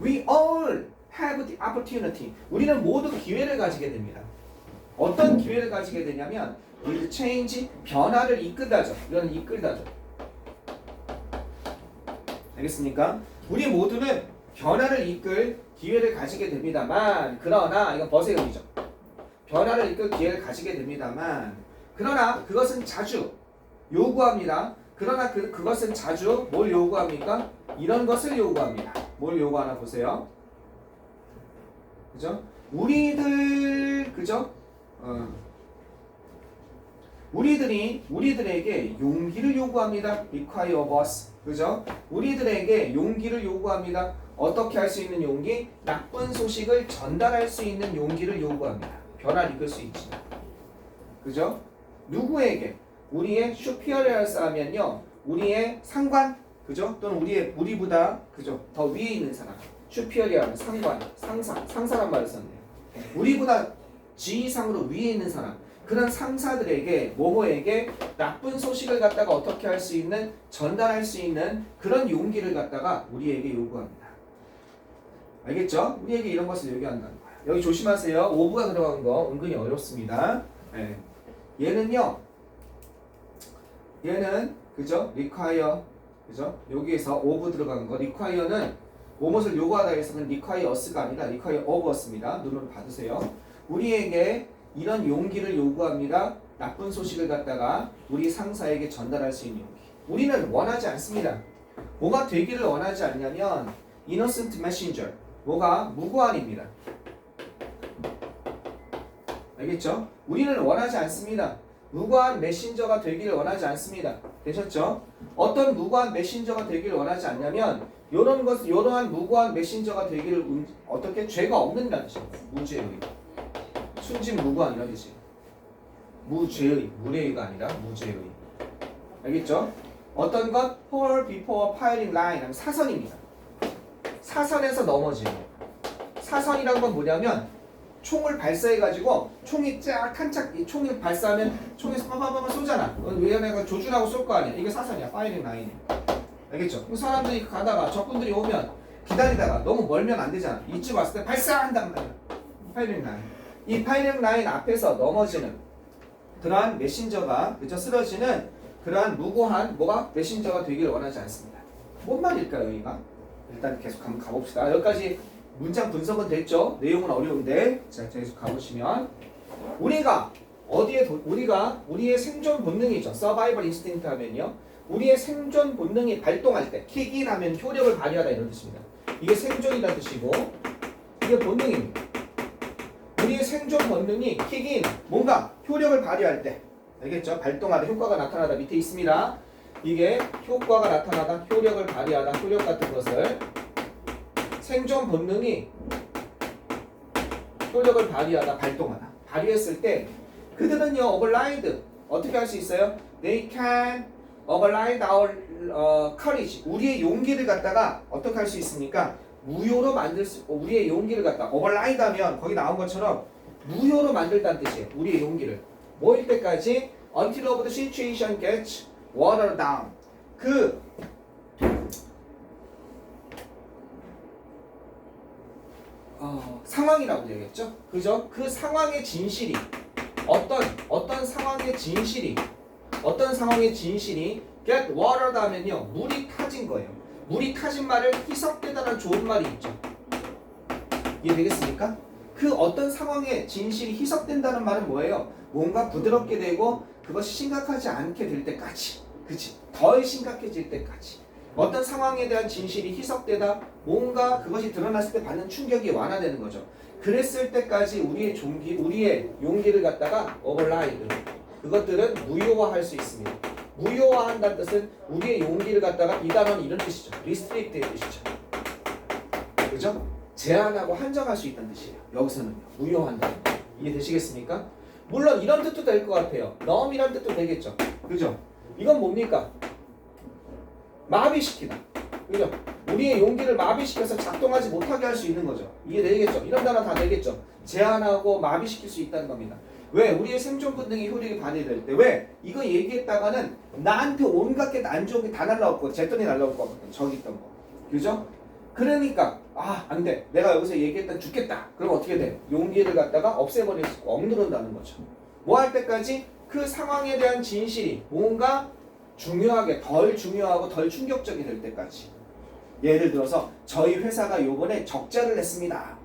We all have the opportunity. 우리는 모두 기회를 가지게 됩니다. 어떤 기회를 가지게 되냐면 will change, 변화를 이끌다죠. 이건 이끌다죠. 알겠습니까? 우리 모두는 변화를 이끌 기회를 가지게 됩니다만 그러나 이건 벗의 의미죠. 변화를 이끌 기회를 가지게 됩니다만 그러나 그것은 자주 요구합니다. 그러나 그것은 자주 뭘 요구합니까? 이런 것을 요구합니다. 뭘 요구하나 보세요. 그죠? 우리들 그죠? 우리들에게 용기를 요구합니다. require of us. 그죠? 우리들에게 용기를 요구합니다. 어떻게 할 수 있는 용기? 나쁜 소식을 전달할 수 있는 용기를 요구합니다. 변화를 이끌 수 있지. 그죠? 누구에게? 우리의 superiors 하면요. 우리의 상관, 그죠? 또는 우리보다 그죠? 더 위에 있는 사람. superior 하면 상관, 상사란 말을 썼네요. 우리보다 지위상으로 위에 있는 사람, 그런 상사들에게 뭐뭐에게 나쁜 소식을 갖다가 어떻게 할 수 있는, 전달할 수 있는 그런 용기를 갖다가 우리에게 요구합니다. 알겠죠? 우리에게 이런 것을 요구한다는 거야. 여기 조심하세요. 오브가 들어간 거 은근히 어렵습니다. 네. 얘는요. 얘는 그죠? require 그죠? 여기에서 오브 들어간 거 require는 무엇을 요구하다 해서는 require us가 아니라 require of us입니다. 눈으로 받으세요. 우리에게 이런 용기를 요구합니다. 나쁜 소식을 갖다가 우리 상사에게 전달할 수 있는 용기. 우리는 원하지 않습니다. 뭐가 되기를 원하지 않냐면 innocent messenger, 뭐가 무고한입니다. 알겠죠? 우리는 원하지 않습니다. 무고한 메신저가 되기를 원하지 않습니다. 되셨죠? 어떤 무고한 메신저가 되기를 원하지 않냐면 이러한 무고한 메신저가 되기를 어떻게 죄가 없는다는 뜻입니다. 무죄의. 순진 무고한 이런 뜻이에요. 무죄의, 무례의가 아니라 무죄의. 알겠죠? 어떤 것 fall before firing line 하면 사선입니다. 사선에서 넘어지는. 사선이란 건 뭐냐면 총을 발사해가지고 총이 쫙 한 착, 총을 발사하면 총에서 빠바바바 쏘잖아. 왜냐면 조준하고 쏠 거 아니야. 이게 사선이야. 파이링 라인이. 알겠죠? 그 사람들이 가다가 적군들이 오면 기다리다가 너무 멀면 안 되잖아. 이쯤 왔을 때 발사한단 말이야. 파이링 라인. 이 파이링 라인 앞에서 넘어지는 그러한 메신저가 그저 쓰러지는 그러한 무고한 뭐가 메신저가 되기를 원하지 않습니다. 뭔 말일까요, 여기가? 일단 계속 한번 가봅시다. 여기까지 문장 분석은 됐죠? 내용은 어려운데 자 계속 가보시면 우리가 우리의 생존 본능이죠. 서바이벌 인스팅트 하면요. 우리의 생존 본능이 발동할 때 킥인 하면 효력을 발휘하다 이런 뜻입니다. 이게 생존이라는 뜻이고 이게 본능입니다. 우리의 생존 본능이 킥인 뭔가 효력을 발휘할 때 알겠죠? 발동하다 효과가 나타나다 밑에 있습니다. 이게 효과가 나타나다 효력을 발휘하다 효력 같은 것을 생존 본능이 효력을 발휘하다 발동하다 발휘했을 때 그들은요 override 어떻게 할 수 있어요? They can override our courage 우리의 용기를 갖다가 어떻게 할 수 있습니까? 무효로 만들 수 우리의 용기를 갖다 override 하면 거기 나온 것처럼 무효로 만들다는 뜻이에요. 우리의 용기를 뭐일 때까지 until of the situation gets watered down 그 상황이라고 얘기했죠. 그죠? 그 상황의 진실이 어떤 상황의 진실이 get watered 하면요 물이 타진 거예요. 물이 타진 말을 희석되다는 좋은 말이 있죠. 이해되겠습니까? 그 어떤 상황의 진실이 희석된다는 말은 뭐예요? 뭔가 부드럽게 되고 그것이 심각하지 않게 될 때까지 그치? 덜 심각해질 때까지 어떤 상황에 대한 진실이 희석되다 뭔가 그것이 드러났을 때 받는 충격이 완화되는 거죠. 그랬을 때까지 우리의 용기를 갖다가 override 그것들은 무효화할 수 있습니다. 무효화한다는 뜻은 우리의 용기를 갖다가 이 단어는 이런 뜻이죠. restrict의 뜻이죠. 그죠? 제한하고 한정할 수 있다는 뜻이에요. 여기서는요. 무효한다는 거. 이해되시겠습니까? 물론 이런 뜻도 될 것 같아요. 넘이란 뜻도 되겠죠. 그죠? 이건 뭡니까? 마비시키다. 그죠? 우리의 용기를 마비시켜서 작동하지 못하게 할 수 있는 거죠. 이해되겠죠? 이런 단어 다 되겠죠? 제한하고 마비시킬 수 있다는 겁니다. 왜? 우리의 생존 본능이 효력이 발휘될 때 왜? 이거 얘기했다가는 나한테 온갖 게 안 좋은 게 다 날라올 거 잿더니 날라올 거거든. 저기 있던 거. 그죠? 그러니까 안 돼. 내가 여기서 얘기했다 죽겠다. 그럼 어떻게 돼? 용기를 갖다가 없애버릴 수 있고 억누른다는 거죠. 뭐 할 때까지? 그 상황에 대한 진실이 뭔가 중요하게 덜 중요하고 덜 충격적이 될 때까지. 예를 들어서 저희 회사가 요번에 적자를 냈습니다.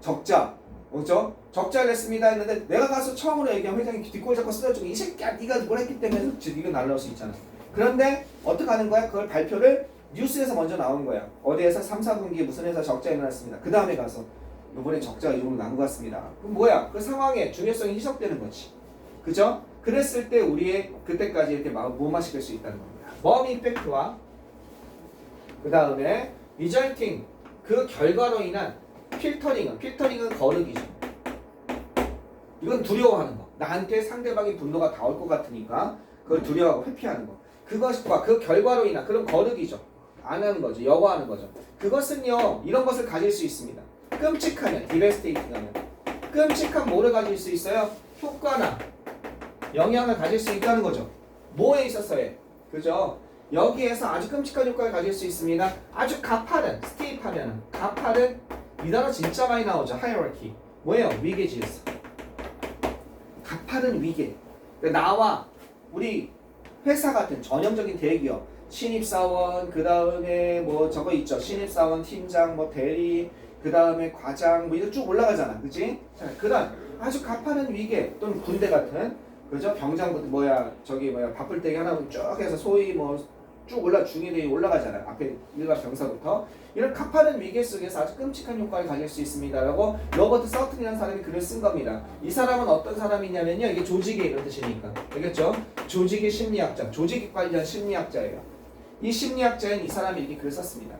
적자. 그렇죠? 적자를 냈습니다 했는데 내가 가서 처음으로 얘기하면 회장이 뒷골 잡고 쓰러지고 이 새끼야 네가 뭘 했기 때문에 이거 날라올 수 있잖아. 그런데 어떻게 하는 거야? 그걸 발표를 뉴스에서 먼저 나온 거야. 어디에서 3, 4분기에 무슨 회사 적자 일어났습니다. 그 다음에 가서 요번에 적자가 이 정도 난 것 같습니다. 그럼 뭐야? 그 상황의 중요성이 희석되는 거지. 그죠? 그랬을 때 우리의 그때까지 이렇게 무마시킬 수 있다는 겁니다. 범 이펙트와 그 다음에 리절팅 그 결과로 인한 필터링은 거르기죠. 이건 두려워하는 거. 나한테 상대방의 분노가 닿을 것 같으니까 그걸 두려워하고 회피하는 거. 그것과 그 결과로 인한 그런 거르기죠. 안 하는 거죠. 여과하는 거죠. 그것은요 이런 것을 가질 수 있습니다. 끔찍하면 디베스테이팅하면 끔찍한 뭐를 가질 수 있어요? 효과나 영향을 가질 수 있다는 거죠. 뭐에 있어서요? 그죠? 여기에서 아주 끔찍한 효과를 가질 수 있습니다. 아주 가파른, 스테이프하면 가파른 이 단어 진짜 많이 나오죠. 하이어라키. 뭐예요? 위계질서. 가파른 위계. 나와 우리 회사 같은 전형적인 대기업 신입사원 그 다음에 뭐 저거 있죠. 신입사원 팀장 뭐 대리 그 다음에 과장 뭐 이렇게 쭉 올라가잖아. 그치? 자, 그런 아주 가파른 위계 또는 군대 같은 그죠? 병장부터 바쁠 때 하나 쭉 해서 소위 뭐 쭉 중위대에 올라가잖아. 앞에 일반 병사부터 이런 가파른 위계 속에서 아주 끔찍한 효과를 가질 수 있습니다라고 로버트 서튼이라는 사람이 글을 쓴 겁니다. 이 사람은 어떤 사람이냐면요. 이게 조직의 이런 뜻이니까 알겠죠? 조직의 심리학자, 조직에 관련 심리학자예요. 이 심리학자인 이 사람이 이렇게 글을 썼습니다.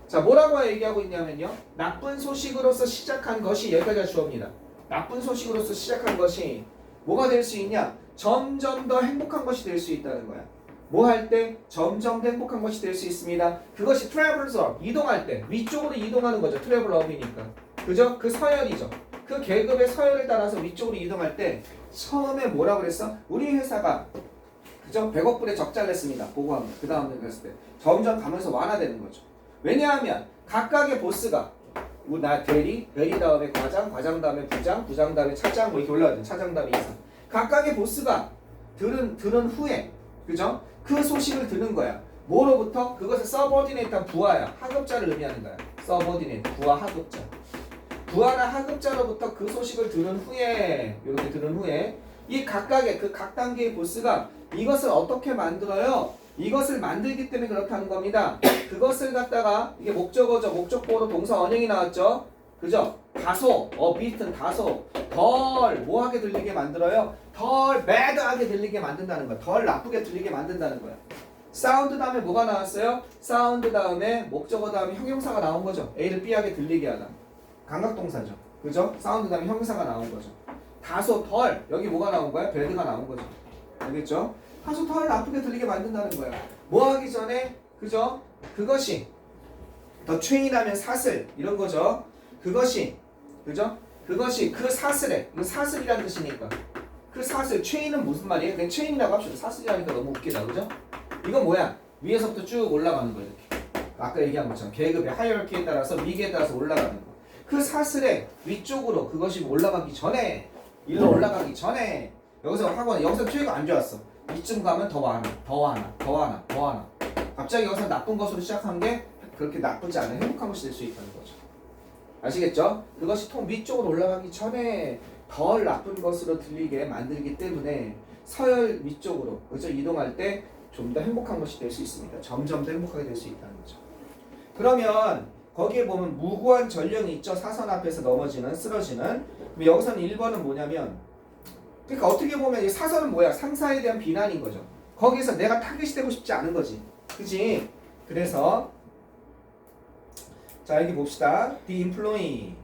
자, 뭐라고 얘기하고 있냐면요. 나쁜 소식으로서 시작한 것이 여기까지가 주어입니다. 나쁜 소식으로서 시작한 것이 뭐가 될 수 있냐? 점점 더 행복한 것이 될 수 있다는 거야. 뭐 할 때? 점점 더 행복한 것이 될 수 있습니다. 그것이 travelers up, 이동할 때 위쪽으로 이동하는 거죠. travel up이니까. 그죠? 그 서열이죠. 그 계급의 서열에 따라서 위쪽으로 이동할 때 처음에 뭐라고 그랬어? 우리 회사가 그죠? 100억 불의 적자를 냈습니다. 보고하면 그 다음에 그랬을 때 점점 가면서 완화되는 거죠. 왜냐하면 각각의 보스가 나 대리 다음에 과장 다음에 부장 다음에 차장 뭐 이렇게 올라가죠. 차장 다음에 이상. 각각의 보스가 들은 후에 그죠? 그 소식을 듣는 거야. 뭐로부터? 그것을 서버디네이트한 부하야. 하급자를 의미하는 거야. 서버디네이트 부하 하급자. 부하나 하급자로부터 그 소식을 들은 후에 이렇게 들은 후에 이 각각의 그 각 단계의 보스가 이것을 어떻게 만들어요? 이것을 만들기 때문에 그렇다는 겁니다. 그것을 갖다가 이게 목적어죠. 목적보로 동사 원형이 나왔죠. 그죠? 다소, 비슷한 다소 덜 뭐하게 들리게 만들어요? 덜 배드하게 들리게 만든다는 거야. 덜 나쁘게 들리게 만든다는 거야. 사운드 다음에 뭐가 나왔어요? 사운드 다음에 목적어 다음에 형용사가 나온 거죠. A를 B하게 들리게 하다. 감각동사죠. 그죠? 사운드 다음에 형용사가 나온 거죠. 다소 덜 여기 뭐가 나온 거야? 배드가 나온 거죠. 알겠죠? 다소 덜 나쁘게 들리게 만든다는 거야. 뭐 하기 전에 그죠? 그것이 더 트레인하면 사슬 이런 거죠. 그것이 그죠? 그것이 그 사슬에 이거 사슬이라는 뜻이니까 그 사슬 트레인은 무슨 말이에요? 그냥 트레인이라고 합시다. 사슬이라니까 너무 웃기다 그죠? 이건 뭐야? 위에서부터 쭉 올라가는 거야 이렇게. 아까 얘기한 것처럼 계급의 하이어키에 따라서 위계에 따라서 올라가는 거. 그 사슬의 위쪽으로 그것이 올라가기 전에 일로 올라가기 전에 여기서 트레이가 안 좋았어. 이쯤 가면 더 하나. 갑자기 여기서 나쁜 것으로 시작한 게 그렇게 나쁘지 않은 행복한 것이 될 수 있다는 거죠. 아시겠죠? 그것이 통 위쪽으로 올라가기 전에 덜 나쁜 것으로 들리게 만들기 때문에 서열 위쪽으로 그죠? 이동할 때 좀 더 행복한 것이 될 수 있습니다. 점점 더 행복하게 될 수 있다는 거죠. 그러면 거기에 보면 무고한 전령이 있죠. 사선 앞에서 넘어지는 쓰러지는. 그럼 여기서는 1번은 뭐냐면 그러니까 어떻게 보면 이 사선은 뭐야? 상사에 대한 비난인 거죠. 거기에서 내가 타겟이 되고 싶지 않은 거지. 그치? 그래서 자 여기 봅시다. The employee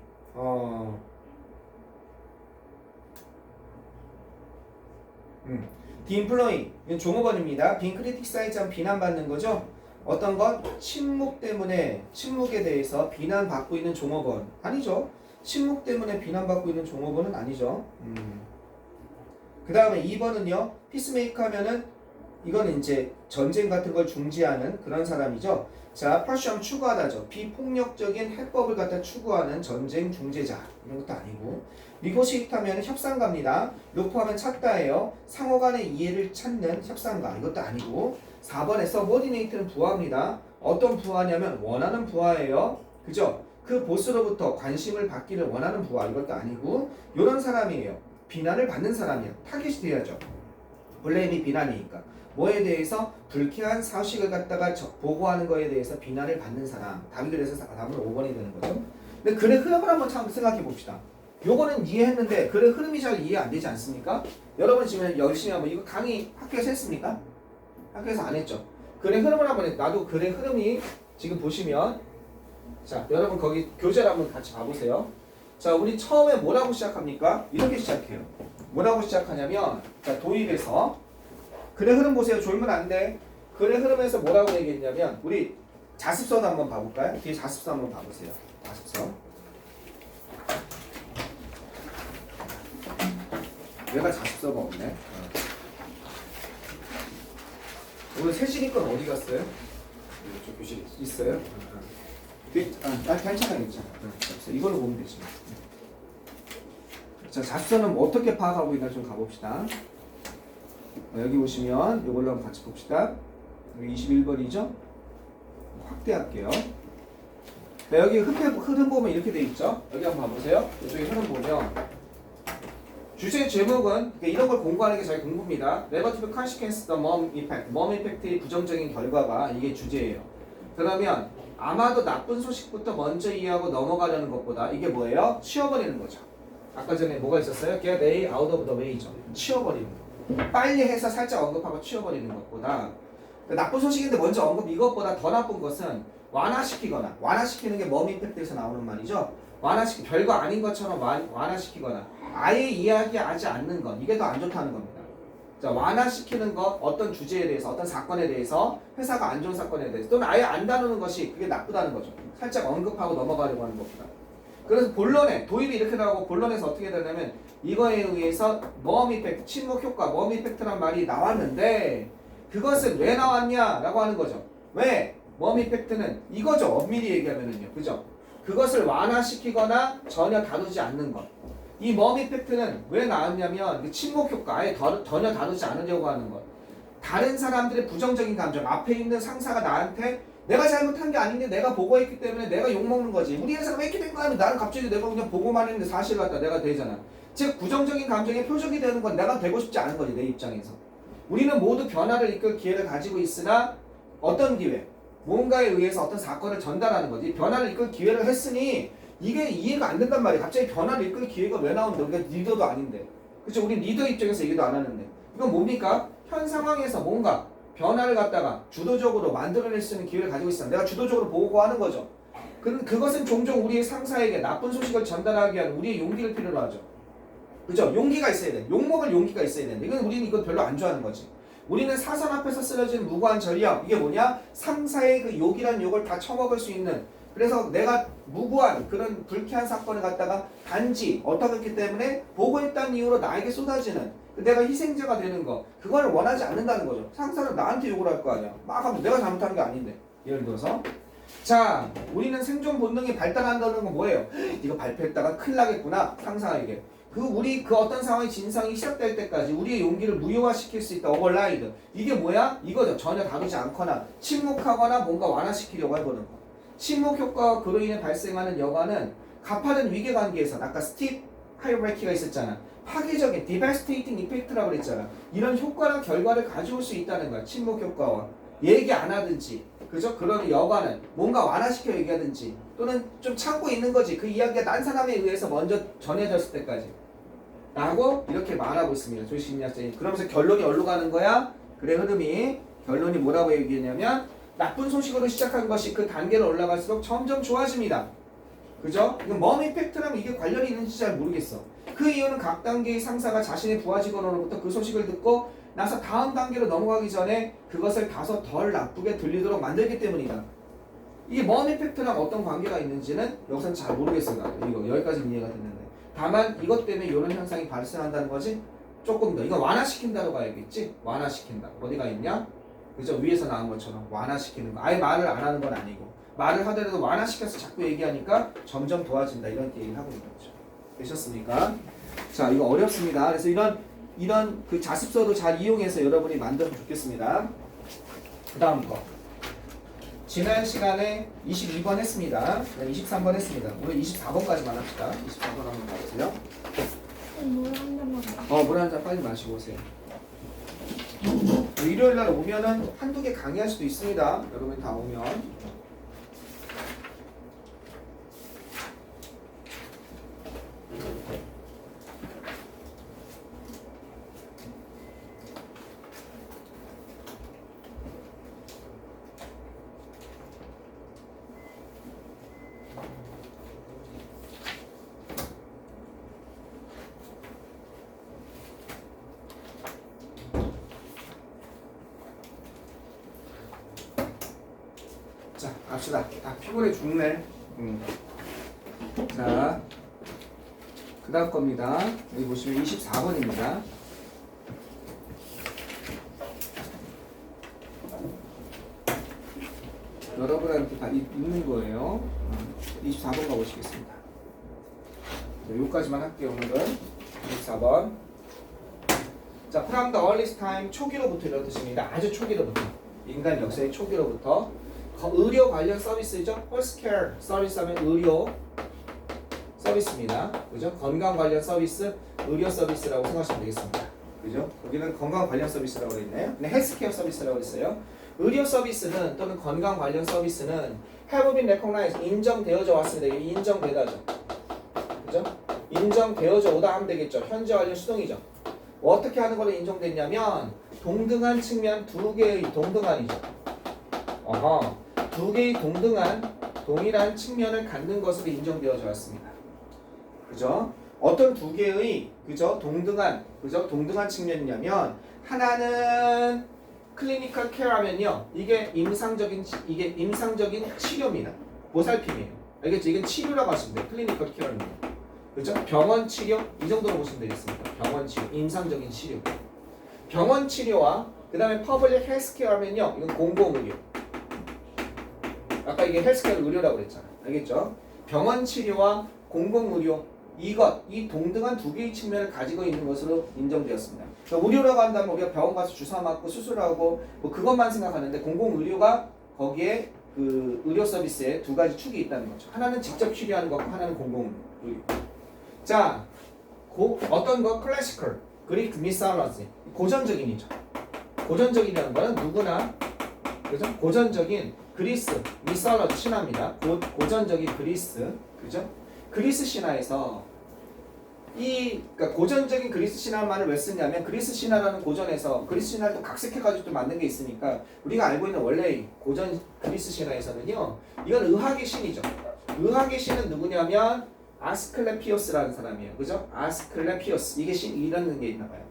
The employee 이건 종업원입니다. being criticized 비난받는 거죠. 어떤 것? 침묵 때문에 침묵에 대해서 비난받고 있는 종업원 아니죠. 침묵 때문에 비난받고 있는 종업원은 아니죠. 그 다음에 2번은요. 피스메이커 하면은 이건 이제 전쟁 같은 걸 중지하는 그런 사람이죠. 자, 퍼시엄 추구하다죠. 비폭력적인 해법을 갖다 추구하는 전쟁 중재자 이런 것도 아니고. 니고시에이터 하면 협상가입니다. 루프 하면 찾다예요. 상호 간의 이해를 찾는 협상가 이것도 아니고. 4번에 서버디네이트는 부하입니다. 어떤 부하냐면 원하는 부하예요. 그죠? 그 보스로부터 관심을 받기를 원하는 부하 이것도 아니고 이런 사람이에요. 비난을 받는 사람이야. 타겟이 돼야죠. 블레임이 비난이니까. 뭐에 대해서 불쾌한 사실을 갖다가 보고하는 거에 대해서 비난을 받는 사람. 답이 그래서 답은 5번이 되는 거죠. 근데 글의 흐름을 한번 참 생각해 봅시다. 요거는 이해했는데 글의 흐름이 잘 이해 안 되지 않습니까? 여러분 지금 열심히 하면 이거 강의 학교에서 했습니까? 학교에서 안 했죠. 글의 흐름을 한번 해. 나도 글의 흐름이 지금 보시면 자 여러분 거기 교재를 한번 같이 봐보세요. 자 우리 처음에 뭐라고 시작합니까? 이렇게 시작해요. 뭐라고 시작하냐면 자 도입에서 글의 흐름 보세요. 졸면 안 돼. 글의 흐름에서 뭐라고 얘기했냐면 우리 자습서도 한번 봐볼까요? 뒤에 자습서 한번 봐보세요. 자습서. 얘가 자습서가 없네. 오늘 세진이 건 어디 갔어요? 저 교실에 있어요? 괜찮아. 이걸로 보면 되지. 자, 자습서는 어떻게 파악하고 있나 좀 가봅시다. 여기 보시면 이걸로 한번 같이 봅시다. 여기 21번이죠? 확대할게요. 자, 여기 흐름 보면 이렇게 돼 있죠? 여기 한번 봐보세요. 이쪽에 흐름 보면 주제 제목은 이런 걸 공부하는 게 저희 공부입니다. Negative consequence the mom impact. mom impact의 부정적인 결과가 이게 주제예요. 그러면 아마도 나쁜 소식부터 먼저 이해하고 넘어가려는 것보다 이게 뭐예요? 치워버리는 거죠. 아까 전에 뭐가 있었어요? Get A out of the way죠. 치워버리는 거. 빨리 해서 살짝 언급하고 치워버리는 것보다 나쁜 소식인데 먼저 언급 이것보다 더 나쁜 것은 완화시키거나 완화시키는 게 mom impact에서 나오는 말이죠. 별거 아닌 것처럼 완화시키거나 아예 이야기하지 않는 것 이게 더 안 좋다는 겁니다. 자, 완화시키는 것 어떤 주제에 대해서 어떤 사건에 대해서 회사가 안 좋은 사건에 대해서 또는 아예 안 다루는 것이 그게 나쁘다는 거죠. 살짝 언급하고 넘어가려고 하는 것보다. 그래서 본론에 도입이 이렇게 나오고 본론에서 어떻게 되냐면 이거에 의해서 mom effect, 친목 효과, mom effect란 말이 나왔는데 그것은 왜 나왔냐라고 하는 거죠. 왜? mom effect는 이거죠. 엄밀히 얘기하면은요. 그죠? 그것을 완화시키거나 전혀 다루지 않는 것. 이 mom effect는 왜 나왔냐면 친목 효과, 아예 전혀 다루지 않으려고 하는 것. 다른 사람들의 부정적인 감정, 앞에 있는 상사가 나한테 내가 잘못한 게 아닌데 내가 보고했기 때문에 내가 욕먹는 거지. 우리 회사가 왜 이렇게 된 거야? 나는 갑자기 내가 그냥 보고만 했는데 사실 갖다 내가 되잖아. 즉 부정적인 감정의 표적이 되는 건 내가 되고 싶지 않은 거지. 내 입장에서. 우리는 모두 변화를 이끌 기회를 가지고 있으나 어떤 기회? 뭔가에 의해서 어떤 사건을 전달하는 거지. 변화를 이끌 기회를 했으니 이게 이해가 안 된단 말이야. 갑자기 변화를 이끌 기회가 왜 나오는데? 우리가 리더도 아닌데. 그렇죠? 우리 리더 입장에서 얘기도 안 하는데. 이건 뭡니까? 현 상황에서 뭔가 변화를 갖다가 주도적으로 만들어낼 수 있는 기회를 가지고 있어. 내가 주도적으로 보고하는 거죠. 그것은 종종 우리의 상사에게 나쁜 소식을 전달하기 위한 우리의 용기를 필요로 하죠. 그죠? 용기가 있어야 돼. 욕먹을 용기가 있어야 되는데 우리는 이거 별로 안 좋아하는 거지. 우리는 사선 앞에서 쓰러지는 무고한 전력. 이게 뭐냐? 상사의 그 욕이란 욕을 다 처먹을 수 있는. 그래서 내가 무고한 그런 불쾌한 사건을 갖다가 단지 어떻게 했기 때문에 보고했다는 이유로 나에게 쏟아지는 내가 희생자가 되는 거 그걸 원하지 않는다는 거죠. 상사는 나한테 욕을 할 거 아니야. 막 하면 내가 잘못한 게 아닌데. 예를 들어서 자 우리는 생존 본능이 발달한다는 건 뭐예요? 이거 발표했다가 큰일 나겠구나. 상사에게 우리 어떤 상황의 진상이 시작될 때까지 우리의 용기를 무효화시킬 수 있다. override. 이게 뭐야? 이거죠. 전혀 다루지 않거나 침묵하거나 뭔가 완화시키려고 해보는 거. 침묵 효과와 그로 인해 발생하는 여과는 가파른 위계관계에서 아까 스팁 하이어라키가 있었잖아. 파괴적인 devastating effect라고 그랬잖아. 이런 효과나 결과를 가져올 수 있다는 거야. 침묵 효과와 얘기 안 하든지 그죠? 그런 여과는 뭔가 완화시켜 얘기하든지 또는 좀 참고 있는 거지. 그 이야기가 딴 사람에 의해서 먼저 전해졌을 때까지 라고 이렇게 말하고 있습니다. 조심리학자님. 그러면서 결론이 어디로 가는 거야? 그래 흐름이 결론이 뭐라고 얘기했냐면 나쁜 소식으로 시작한 것이 그 단계로 올라갈수록 점점 좋아집니다. 그죠? 이건 mom effect라면 이게 관련이 있는지 잘 모르겠어. 그 이유는 각 단계의 상사가 자신의 부하 직원으로부터 그 소식을 듣고 나서 다음 단계로 넘어가기 전에 그것을 다소 덜 나쁘게 들리도록 만들기 때문이다. 이게 mom effect랑 어떤 관계가 있는지는 여기서는 잘 모르겠어요. 이거 여기까지는 이해가 됐는데 다만 이것 때문에 이런 현상이 발생한다는 거지. 조금 더 이거 완화시킨다고 봐야겠지. 완화시킨다. 어디가 있냐? 그죠? 위에서 나온 것처럼 완화시키는 거. 아예 말을 안 하는 건 아니고 말을 하더라도 완화시켜서 자꾸 얘기하니까 점점 도와진다. 이런 얘기를 하고 있는 거죠. 되셨습니까? 자, 이거 어렵습니다. 그래서 이런 그 자습서도 잘 이용해서 여러분이 만들면 좋겠습니다. 그 다음 거. 지난 시간에 22번 했습니다. 23번 했습니다. 오늘 24번까지만 합시다. 24번 한번 봐주세요. 물 한 잔만. 물 한 잔 빨리 마시고 오세요. 일요일 날 오면은 한두 개 강의할 수도 있습니다. 여러분 다 오면. 자, 갑시다. 다 피곤해 죽네. 자, 그 다음 겁니다. 여기 보시면 24번입니다. 여러분한테 다 있는 거예요. 24번 가보시겠습니다. 여기까지만 할게요. 오늘은 24번. 자, from the earliest time, 초기로부터 이런 뜻입니다. 아주 초기로부터. 인간 역사의 초기로부터. 의료 관련 서비스죠. 헬스케어 서비스 하면 의료 서비스입니다. 그죠? 건강 관련 서비스, 의료 서비스라고 생각하시면 되겠습니다. 그죠? 여기는 건강 관련 서비스라고 그랬나요? 네, 헬스케어 서비스라고 했어요. 의료 서비스는 또는 건강 관련 서비스는 have been recognized, 인정되어져 왔습니다. 이게 인정되다죠. 그죠? 인정되어져 오다 하면 되겠죠. 현재 완료 수동이죠. 어떻게 하는 걸로 인정됐냐면 동등한 측면 두 개의 동등한이죠. 두 개의 동일한 측면을 갖는 것으로 인정되어져 왔습니다. 그죠? 어떤 두 개의 동등한 측면이냐면 하나는 클리니컬 케어하면요. 이게 임상적인 치료입니다. 보살핌이에요. 알겠죠? 이게 치료라고 하시면 돼요. 클리니컬 케어입니다. 그죠? 병원 치료 이 정도로 보시면 되겠습니다. 병원 치료, 임상적인 치료. 병원 치료와 그 다음에 퍼블릭 헬스케어 하면요. 이건 공공의료. 아까 이게 헬스케어 의료라고 그랬잖아요. 알겠죠? 병원 치료와 공공의료 이 동등한 두 개의 측면을 가지고 있는 것으로 인정되었습니다. 그러니까 의료라고 한다면 우리가 병원 가서 주사 맞고 수술하고 뭐 그것만 생각하는데 공공의료가 거기에 그 의료 서비스에 두 가지 축이 있다는 거죠. 하나는 직접 치료하는 거고 하나는 공공의료. 자, 어떤 거? 클래시컬, 그리크 미사라지, 고전적인이죠. 고전적이라는 거는 누구나 그죠? 고전적인 그리스 미사라지 신화입니다. 고전적인 그리스, 그죠? 그리스 신화에서 그러니까 고전적인 그리스 신화만을 왜 쓰냐면 그리스 신화라는 고전에서 그리스 신화를 또 각색해가지고 또 만든 게 있으니까 우리가 알고 있는 원래 고전 그리스 신화에서는요 이건 의학의 신이죠. 의학의 신은 누구냐면 아스클레피오스라는 사람이에요. 그죠? 아스클레피오스 이게 신 이라는 게 있나 봐요.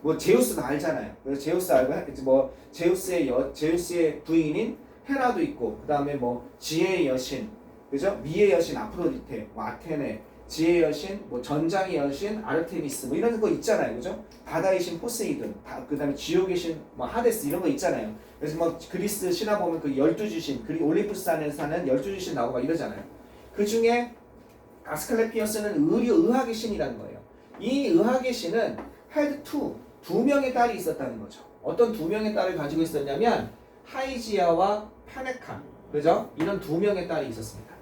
뭐 제우스도 알잖아요. 그래서 제우스 알고 뭐 제우스의 부인인 헤라도 있고 그다음에 뭐 지혜의 여신, 그죠? 미의 여신 아프로디테, 뭐 아테네, 지혜의 여신, 뭐 전장의 여신 아르테미스 뭐 이런 거 있잖아요. 그죠? 바다의 신 포세이돈, 그다음에 지옥의 신 뭐 하데스 이런 거 있잖아요. 그래서 뭐 그리스 신화 보면 그 12주신, 올림푸스산에 사는 12주신 나오고 막 이러잖아요. 그 중에 아스클레피오스는 의학의 신이라는 거예요. 이 의학의 신은 had 두 명의 딸이 있었다는 거죠. 어떤 두 명의 딸을 가지고 있었냐면 하이지아와 파네카, 그죠? 이런 두 명의 딸이 있었습니다.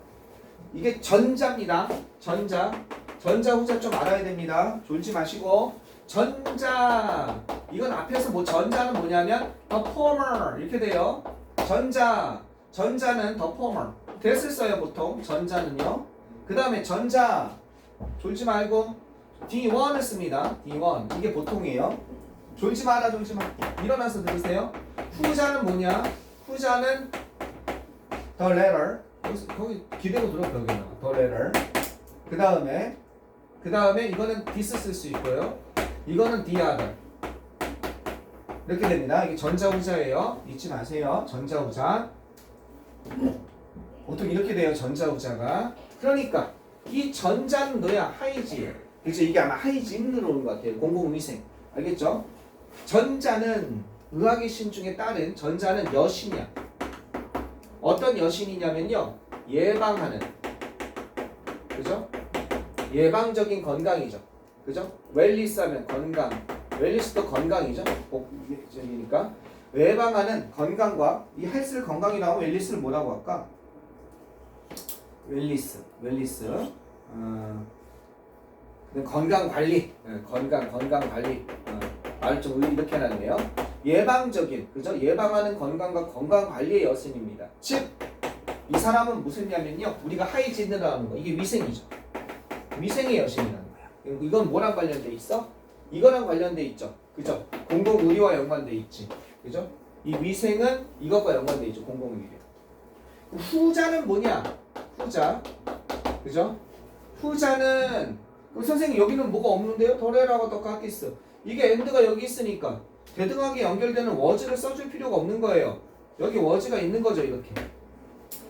이게 전자입니다. 전자 후자 좀 알아야 됩니다. 졸지 마시고 전자 이건 앞에서 뭐 전자는 뭐냐면 the former 이렇게 돼요. 전자는 the former 됐을 써요 보통 전자는요. 그 다음에 전자 졸지 말고 D1을 씁니다. D1 이게 보통이에요. 졸지 마라. 일어나서 들으세요. 후자는 뭐냐? 후자는 the letter 거기 기대고 들어 벽에다가 the letter 그 다음에 이거는 this 쓸 수 있고요. 이거는 the other 이렇게 됩니다. 이게 전자후자예요. 잊지 마세요. 전자후자 보통 이렇게 돼요. 전자후자가. 그러니까 이 전자는 너야 하이지예요. 그래서 이게 아마 하이진으로 오는 것 같아요. 공공위생. 알겠죠? 전자는 의학의 신 중에 따른 전자는 여신이야. 어떤 여신이냐면요. 예방하는. 그죠? 예방적인 건강이죠. 그죠? 웰리스 하면 건강. 웰리스도 건강이죠. 복이니까. 예방하는 건강과 이 헬스를 건강이라고 하면 웰리스를 뭐라고 할까? 웰리스. 건강 관리. 건강 관리. 말을 좀 이렇게 해놨네요. 예방적인, 그죠? 예방하는 건강과 건강 관리의 여신입니다. 즉, 이 사람은 무슨냐면요. 우리가 하이진이라고 하는 거. 이게 위생이죠. 위생의 여신이라는 거야. 이건 뭐랑 관련돼 있어? 이거랑 관련돼 있죠. 그죠? 공공의료와 연관돼 있지. 그죠? 이 위생은 이것과 연관돼 있죠. 공공의료. 후자는 뭐냐? 후자. 그죠? 후자는 선생님 여기는 뭐가 없는데요? 더레라고 더 카키스. 이게 엔드가 여기 있으니까 대등하게 연결되는 워즈를 써줄 필요가 없는 거예요. 여기 워즈가 있는 거죠. 이렇게.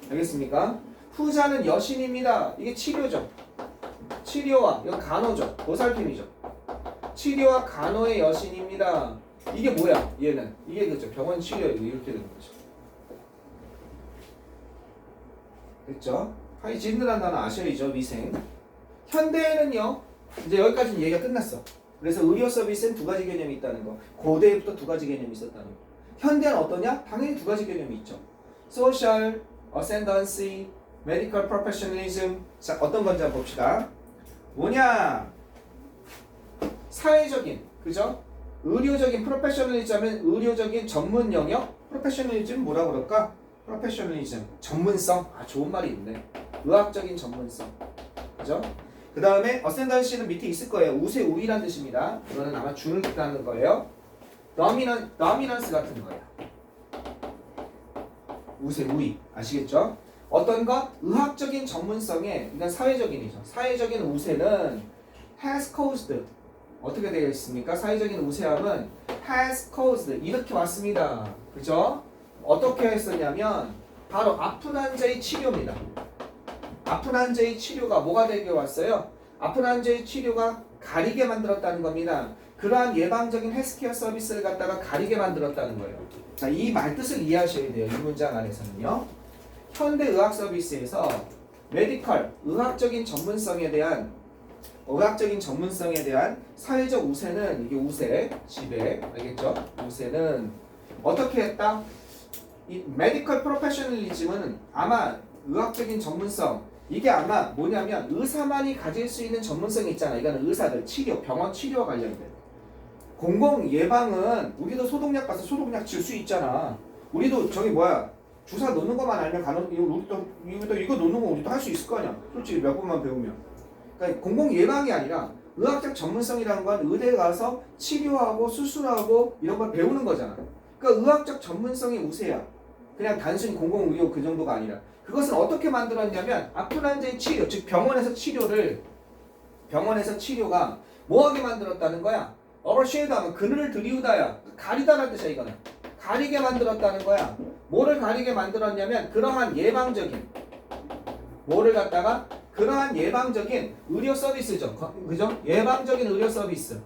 알겠습니까? 후자는 여신입니다. 이게 치료죠. 치료와 이건 간호죠. 보살핌이죠. 치료와 간호의 여신입니다. 이게 뭐야? 얘는 이게 그죠? 병원 치료 이렇게 되는 거죠. 됐죠? 하이 짓는다는 단어 아셔야죠. 위생. 현대에는요. 이제 여기까지는 얘기가 끝났어. 그래서 의료 서비스는 두 가지 개념이 있다는 거. 고대부터 두 가지 개념이 있었다는 거. 현대는 어떠냐? 당연히 두 가지 개념이 있죠. Social Ascendancy, Medical Professionalism. 자, 어떤 건지 한번 봅시다. 뭐냐? 사회적인, 그죠? 의료적인 프로페셔널리즘은 의료적인 전문 영역. 프로페셔널리즘 뭐라 그럴까? 프로페셔널리즘 전문성. 아, 좋은 말이 있네. 의학적인 전문성. 그죠? 그 다음에 어센던시는 밑에 있을 거예요. 우세 우위란 뜻입니다. 이거는 아마 줄을 뜻하는 거예요. dominance 같은 거예요. 우세 우위 아시겠죠? 어떤 것? 의학적인 전문성에 이건 사회적인이죠. 사회적인 우세는 has caused 어떻게 되어 있습니까? 사회적인 우세함은 has caused 이렇게 왔습니다. 그죠? 어떻게 했었냐면 바로 아픈 환자의 치료입니다. 아픈 환자의 치료가 뭐가 되게 왔어요? 아픈 환자의 치료가 가리게 만들었다는 겁니다. 그러한 예방적인 헬스케어 서비스를 갖다가 가리게 만들었다는 거예요. 자, 이 말뜻을 이해하셔야 돼요. 이 문장 안에서는요. 현대 의학 서비스에서 메디컬, 의학적인 전문성에 대한 사회적 우세는 이게 우세, 지배, 알겠죠? 우세는 어떻게 했다? 이 메디컬 프로페셔널리즘은 아마 의학적인 전문성 이게 아마 뭐냐면 의사만이 가질 수 있는 전문성이 있잖아. 이거는 의사들 치료, 병원 치료와 관련된. 공공 예방은 우리도 소독약 가서 소독약 질 수 있잖아. 우리도 저기 뭐야 주사 놓는 것만 알면 우리도 이거 놓는 거 우리도 할 수 있을 거 아니야. 솔직히 몇 번만 배우면. 그러니까 공공 예방이 아니라 의학적 전문성이라는 건 의대에 가서 치료하고 수술하고 이런 걸 배우는 거잖아. 그러니까 의학적 전문성이 우세야. 그냥 단순히 공공의료 그 정도가 아니라. 그것은 어떻게 만들었냐면 아픈 환자의 치료, 즉 병원에서 치료가 뭐하게 만들었다는 거야? overshade 하면 그늘을 들이우다야. 가리다라는 뜻이야 이거는. 가리게 만들었다는 거야. 뭐를 가리게 만들었냐면 그러한 예방적인 의료 서비스죠. 그죠? 예방적인 의료 서비스.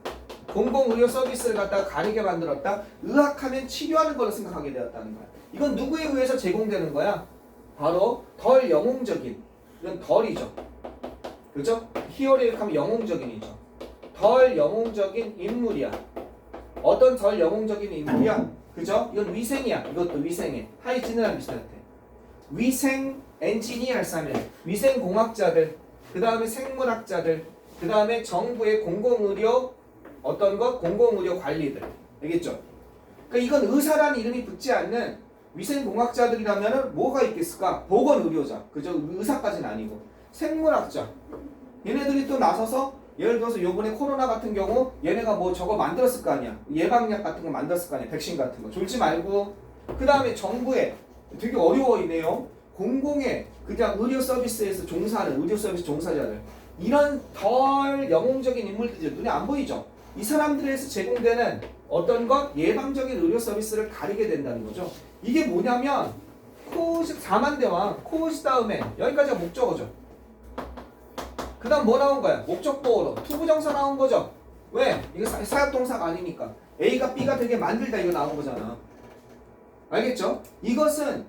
공공 의료 서비스를 갖다가 가리게 만들었다. 의학하면 치료하는 걸로 생각하게 되었다는 거야. 이건 누구에 의해서 제공되는 거야? 바로 덜 영웅적인. 이건 덜이죠. 그죠? 히어리에 하면 영웅적인이죠. 덜 영웅적인 인물이야. 어떤 덜 영웅적인 인물이야? 그죠? 이건 위생이야. 이것도 위생에. 하이진이랑 비슷해. 위생 엔지니어스 하면 위생공학자들, 그 다음에 생물학자들, 그 다음에 정부의 공공의료 어떤 것? 공공의료 관리들. 알겠죠? 그러니까 이건 의사라는 이름이 붙지 않는 위생공학자들이라면 뭐가 있겠을까? 보건의료자. 그죠? 의사까지는 아니고. 생물학자. 얘네들이 또 나서서 예를 들어서 요번에 코로나 같은 경우 얘네가 뭐 저거 만들었을 거 아니야. 예방약 같은 거 만들었을 거 아니야. 백신 같은 거. 졸지 말고. 그 다음에 정부에 되게 어려워 이 내용. 공공의 그냥 의료 서비스에서 종사하는 의료 서비스 종사자들. 이런 덜 영웅적인 인물들이 눈에 안 보이죠. 이 사람들에서 제공되는 어떤 것? 예방적인 의료 서비스를 가리게 된다는 거죠. 이게 뭐냐면 코즈 4만 대왕 코즈 다음에 여기까지가 목적어죠. 그 다음 뭐 나온 거야? 목적보어로 투부정사 나온 거죠. 왜? 이거 사역동사가 아니니까 A가 B가 되게 만들다 이거 나온 거잖아. 알겠죠? 이것은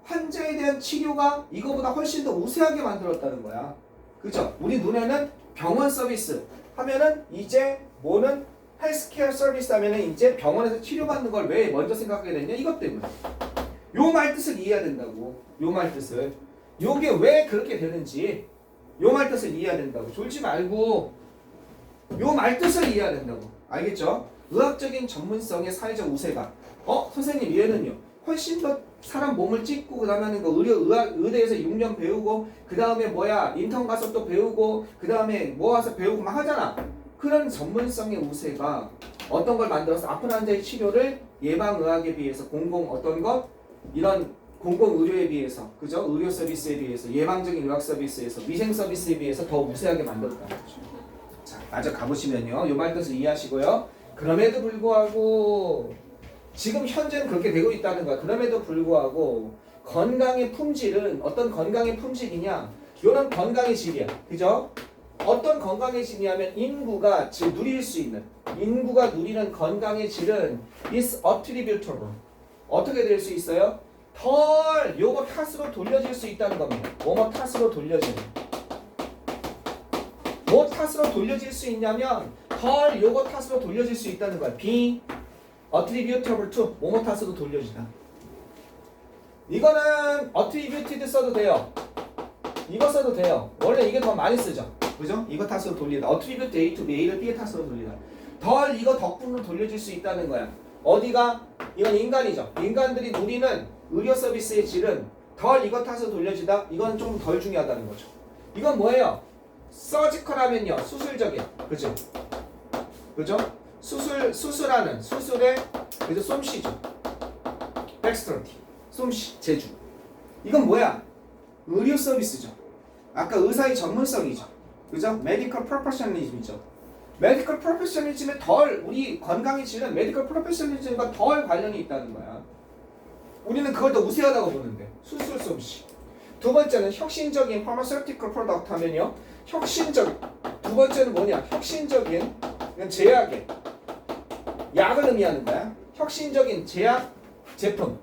환자에 대한 치료가 이거보다 훨씬 더 우세하게 만들었다는 거야. 그죠? 우리 눈에는 병원 서비스 하면은 이제 뭐는 헬스케어 서비스 하면은 이제 병원에서 치료받는 걸 왜 먼저 생각하게 됐냐? 이것 때문에. 요 말뜻을 이해해야 된다고. 요 말뜻을. 요게 왜 그렇게 되는지 요 말뜻을 이해해야 된다고. 졸지 말고 요 말뜻을 이해해야 된다고. 알겠죠? 의학적인 전문성의 사회적 우세가 선생님 얘는요 훨씬 더 사람 몸을 찍고 그 다음에는 의대에서 6년 배우고 그 다음에 인턴 가서 또 배우고 그 다음에 와서 배우고 막 하잖아. 그런 전문성의 우세가 어떤 걸 만들어서 아픈 환자의 치료를 예방의학에 비해서 이런 공공의료에 비해서, 그죠? 의료 서비스에 비해서, 예방적인 의학 서비스에서, 위생 서비스에 비해서 더 우세하게 만들었다는 거죠. 자, 마저 가보시면요. 요 말뜻을 이해하시고요. 그럼에도 불구하고 지금 현재는 그렇게 되고 있다는 거야. 그럼에도 불구하고 건강의 품질은 어떤 건강의 품질이냐? 요런 건강의 질이야. 그죠? 어떤 건강의 질이냐면 인구가 누릴 수 있는 인구가 누리는 건강의 질은 is attributable. 어떻게 될 수 있어요? 덜 요거 탓으로 돌려질 수 있다는 겁니다. 뭐뭐 탓으로 돌려지는. 뭐 탓으로 돌려질 수 있냐면 덜 요거 탓으로 돌려질 수 있다는 거야. be attributable to 뭐뭐 탓으로 돌려지다. 이거는 attributed 써도 돼요. 이거 써도 돼요. 원래 이게 더 많이 쓰죠. 그죠? 이거 탓으로 돌리다. attribute A to B를 B의 탓으로 돌리다. 덜 이거 덕분으로 돌려질 수 있다는 거야. 어디가? 이건 인간이죠. 인간들이 누리는 의료 서비스의 질은 덜 이거 탓으로 돌려지다. 이건 좀 덜 중요하다는 거죠. 이건 뭐예요? 서지컬하면요. 수술적이야. 그죠? 그죠? 수술하는 수술의 그죠? 솜씨죠. 백스트로티. 솜씨, 제주. 이건 뭐야? 의료 서비스죠. 아까 의사의 전문성이죠. 그죠? 메디컬 프로페셔널리즘이죠. 메디컬 프로페셔널리즘에 덜 우리 건강의 질은 메디컬 프로페셔널리즘과 덜 관련이 있다는 거야. 우리는 그걸 더 우세하다고 보는데 수술 솜씨. 두 번째는 혁신적인 파마세utical 프로덕트 하면요. 혁신적 두 번째는 뭐냐? 혁신적인 이건 제약의 약을 의미하는 거야. 혁신적인 제약 제품.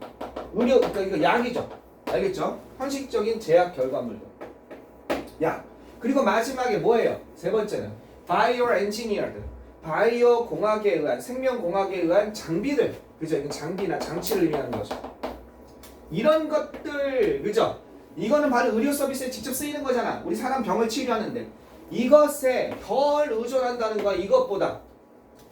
의료 그러니까 이거 약이죠. 알겠죠? 현실적인 제약 결과물들. 약. 그리고 마지막에 뭐예요? 세 번째는 바이오 엔지니어드. 바이오 공학에 의한 생명 공학에 의한 장비들. 그죠? 이건 장비나 장치를 의미하는 거죠. 이런 것들 그죠? 이거는 바로 의료 서비스에 직접 쓰이는 거잖아. 우리 사람 병을 치료하는데 이것에 덜 의존한다는 거야. 이것보다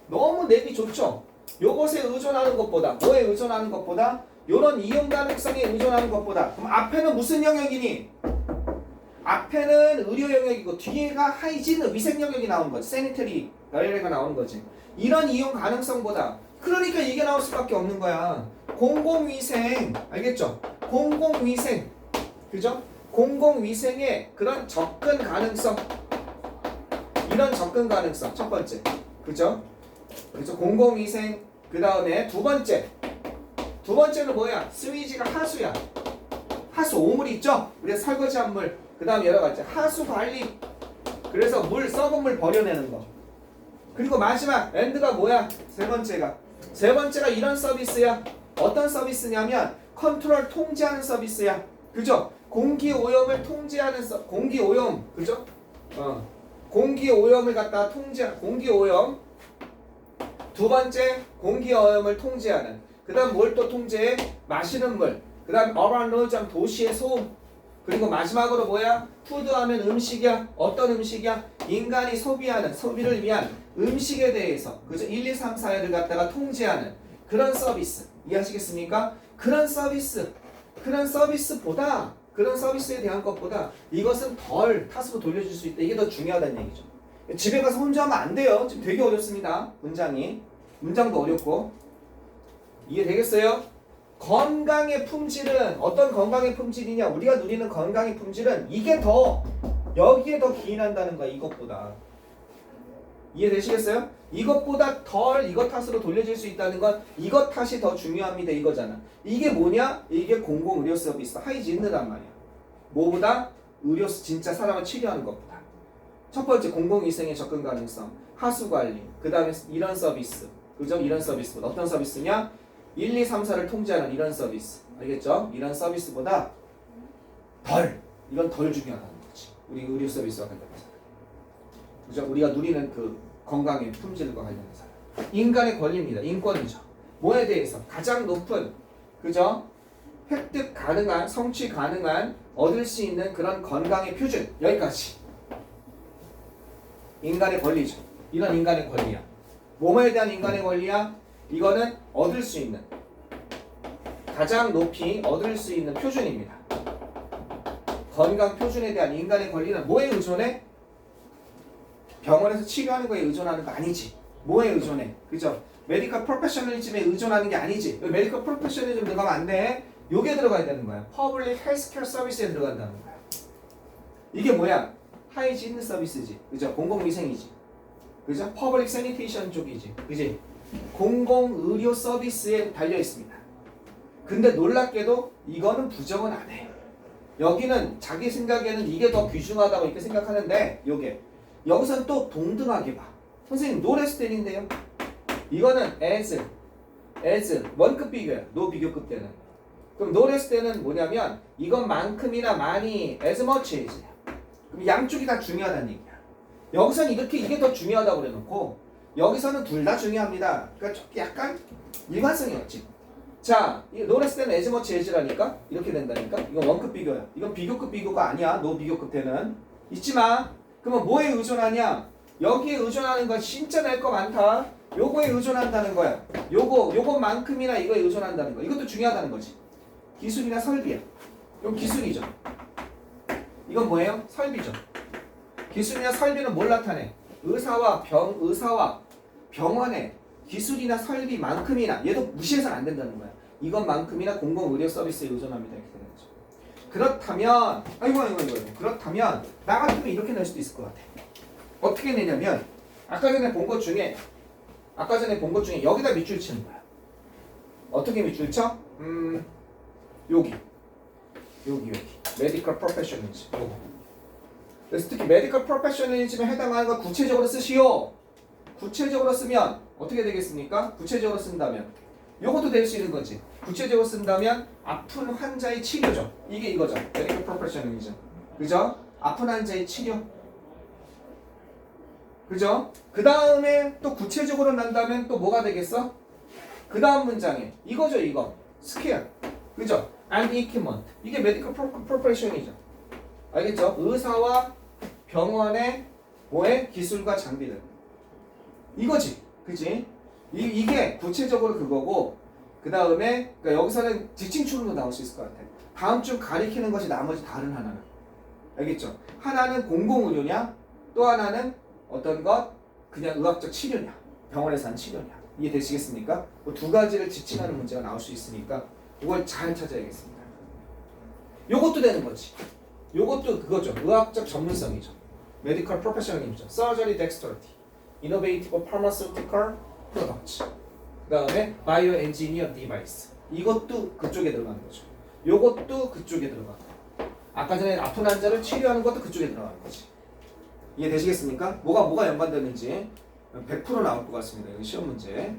너무 내비 좋죠? 요것에 의존하는 것보다 뭐에 의존하는 것보다 요런 이용 가능성에 의존하는 것보다 그럼 앞에는 무슨 영역이니? 앞에는 의료 영역이고 뒤에가 하이진 위생 영역이 나오는 거지. 세니터리 열애가 나오는 거지. 이런 이용 가능성보다 그러니까 이게 나올 수밖에 없는 거야. 공공위생 알겠죠? 공공위생 그죠? 공공위생의 그런 접근 가능성 이런 접근 가능성 첫 번째 그죠? 그래서 공공위생 그 다음에 두 번째는 뭐야? 스위지가 하수야. 하수 오물 있죠? 우리가 설거지한 물 그 다음 여러 가지 하수 관리 그래서 물 썩은 물 버려내는 거 그리고 마지막 엔드가 뭐야? 세 번째가 이런 서비스야. 어떤 서비스냐면 컨트롤 통제하는 서비스야. 그죠? 공기 오염을 통제하는 공기 오염 그죠? 공기 오염을 갖다 공기 오염 두 번째 공기 오염을 통제하는 그 다음 뭘 또 통제해? 마시는 물 그 다음 어반 노점 도시의 소음 그리고 마지막으로 뭐야? 푸드하면 음식이야. 어떤 음식이야? 인간이 소비하는 소비를 위한 음식에 대해서 그죠? 1, 2, 3, 4를 갖다가 통제하는 그런 서비스 이해하시겠습니까? 그런 서비스보다 그런 서비스에 대한 것보다 이것은 덜 탓으로 돌려줄 수 있다. 이게 더 중요하다는 얘기죠. 집에 가서 혼자 하면 안 돼요. 지금 되게 어렵습니다. 문장도 어렵고 이해되겠어요? 건강의 품질은 어떤 건강의 품질이냐? 우리가 누리는 건강의 품질은 이게 더 여기에 더 기인한다는 거야. 이것보다 이해되시겠어요? 이것보다 덜 이것 탓으로 돌려질 수 있다는 건 이것 탓이 더 중요합니다. 이거잖아. 이게 뭐냐? 이게 공공의료 서비스 하이진느란 말이야. 뭐보다? 의료 진짜 사람을 치료하는 것보다. 첫 번째 공공위생의 접근 가능성, 하수관리, 그 다음에 이런 서비스, 그죠? 이런 서비스보다 어떤 서비스냐? 1, 2, 3, 4를 통제하는 이런 서비스, 알겠죠? 이런 서비스보다 이건 덜 중요하다는 거지. 우리 의료 서비스와 관련해서, 그죠? 우리가 누리는 그 건강의 품질과 관련해서 인간의 권리입니다. 인권이죠. 뭐에 대해서 가장 높은, 그죠? 획득 가능한, 성취 가능한, 얻을 수 있는 그런 건강의 표준 여기까지. 인간의 권리죠. 이런 인간의 권리야. 뭐뭐에 대한 인간의 권리야? 이거는 얻을 수 있는 가장 높이 얻을 수 있는 표준입니다. 건강 표준에 대한 인간의 권리는 뭐에 의존해? 병원에서 치료하는 거에 의존하는 거 아니지. 뭐에 의존해? 그죠? 메디컬 프로페셔널리즘에 의존하는 게 아니지. 메디컬 프로페셔널리즘 들어가면 안 돼. 요게 들어가야 되는 거야. 퍼블릭 헬스케어 서비스에 들어간다는 거야. 이게 뭐야? 하이진 서비스지. 그죠? 공공위생이지. 그죠? 퍼블릭 세니테이션 쪽이지. 그지? 공공의료 서비스에 달려 있습니다. 근데 놀랍게도 이거는 부정은 안 해. 여기는 자기 생각에는 이게 더 귀중하다고 이렇게 생각하는데 여기서는 또 동등하게 봐. 선생님 no less than인데요. 이거는 as 원급 비교야. no 비교급 때는. 그럼 no less than은 뭐냐면 이것만큼이나 많이 as much as. 그럼 양쪽이 다 중요하다는 얘기야. 여기서는 이렇게 이게 더 중요하다고 그래놓고 여기서는 둘 다 중요합니다. 그러니까 약간 일관성이 없지. 자, 이 no less than as much as라니까 이렇게 된다니까. 이건 원급 비교야. 이건 비교급 비교가 아니야. no 비교급 때는 잊지 마. 그러면 뭐에 의존하냐? 여기에 의존하는 건 진짜 낼 거 많다. 요거에 의존한다는 거야. 요것만큼이나 이거에 의존한다는 거. 이것도 중요하다는 거지. 기술이나 설비야. 이건 기술이죠. 이건 뭐예요? 설비죠. 기술이나 설비는 뭘 나타내? 의사와 병원의 기술이나 설비만큼이나 얘도 무시해서는 안 된다는 거야. 이것만큼이나 공공의료 서비스에 의존합니다. 이렇게 되는 거죠. 그렇다면 아이고 그렇다면 나 같으면 이렇게 낼 수도 있을 것 같아. 어떻게 내냐면 아까 전에 본 것 중에 여기다 밑줄 치는 거야. 어떻게 밑줄 쳐? 여기 메디컬 프로페셔널리즘. 그래서 특히 메디컬 프로페셔널리즘에 해당하는 걸 구체적으로 쓰시오. 구체적으로 쓰면 어떻게 되겠습니까? 구체적으로 쓴다면 요것도 될 수 있는 거지. 구체적으로 쓴다면 아픈 환자의 치료죠. 이게 이거죠. 메디컬 프로페셔널리즘. 그죠? 아픈 환자의 치료. 그죠? 그 다음에 또 구체적으로 난다면 또 뭐가 되겠어? 그 다음 문장에 이거죠. 이거 스케어. 그죠? and equipment. 이게 메디컬 프로페셔널이죠. 알겠죠? 의사와 병원의 뭐의 기술과 장비들. 이거지. 그지? 이게 구체적으로 그거고 그 다음에 그러니까 여기서는 지칭출로 나올 수 있을 것 같아. 다음 주 가리키는 것이 나머지 다른 하나는. 알겠죠? 하나는 공공의료냐 또 하나는 어떤 것 그냥 의학적 치료냐 병원에서 하는 치료냐. 이해되시겠습니까? 그 두 가지를 지칭하는 문제가 나올 수 있으니까 이걸 잘 찾아야겠습니다. 요것도 되는 거지. 요것도 그거죠. 의학적 전문성이죠. 메디컬 프로페셔널이죠. Surgery Dexterity, Innovative Pharmaceutical Products. 그 다음에 Bioengineer Device. 이것도 그쪽에 들어가는 거죠. 요것도 그쪽에 들어가고. 아까 전에 아픈 환자를 치료하는 것도 그쪽에 들어가는 거지. 이해되시겠습니까? 뭐가 연관되는지 100% 나올 것 같습니다. 여기 시험 문제 100%.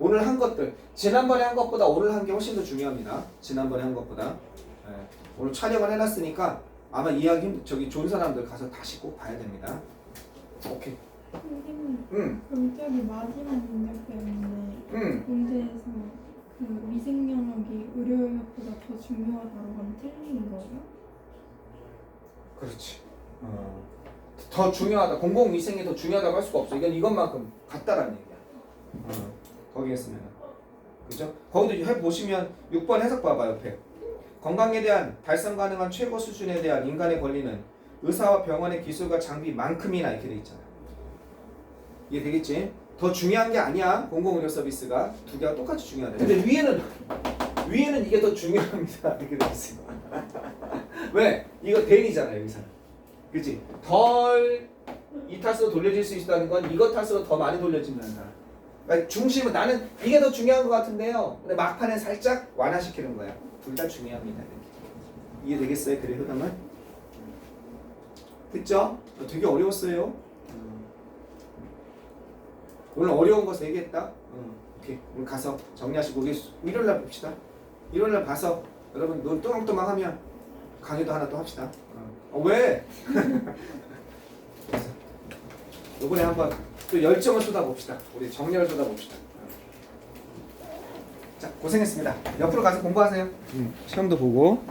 오늘 한 것들 지난번에 한 것보다 오늘 한 게 훨씬 더 중요합니다. 지난번에 한 것보다. 네. 오늘 촬영을 해놨으니까 아마 이야기 좋은 사람들 가서 다시 꼭 봐야 됩니다. 오케이. 선생님, 그럼 저기 마지막 문제 때문에 문제에서 그 위생영역이 의료영역보다 더 중요하다고 하면 틀린 거예요? 그렇지. 더 중요하다. 공공위생이 더 중요하다고 할 수가 없어. 이건 이것만큼 같다라는 얘기야. 거기에 쓰면. 그죠? 거기도 해보시면 6번 해석 봐봐 옆에. 건강에 대한 달성 가능한 최고 수준에 대한 인간의 권리는 의사와 병원의 기술과 장비만큼이나 이렇게 돼 있잖아. 이게 되겠지? 더 중요한 게 아니야. 공공의료 서비스가 두 개가 똑같이 중요하다. 근데 위에는 이게 더 중요합니다. 이렇게 돼 있어. 왜? 이거 대인이잖아 여기서는. 그치? 덜 이 탓으로 돌려질 수 있다는 건 이거 탓으로 더 많이 돌려진다는 거야. 그러니까 중심은 나는 이게 더 중요한 것 같은데요. 근데 막판에 살짝 완화시키는 거야. 둘 다 중요합니다. 이렇게. 이해되겠어요? 그래 흐름은? 됐죠? 되게 어려웠어요. 오늘 어려운 거 3개 했다. 오케이. 오늘 가서 정리하시고 우리 일요일날 봅시다. 일요일날 봐서 여러분 눈 또망또망하면 강의도 하나 또 합시다. 왜? 이번에 한번 또 열정을 쏟아봅시다. 우리 정열을 쏟아봅시다. 자, 고생했습니다. 옆으로 가서 공부하세요. 시험도 보고.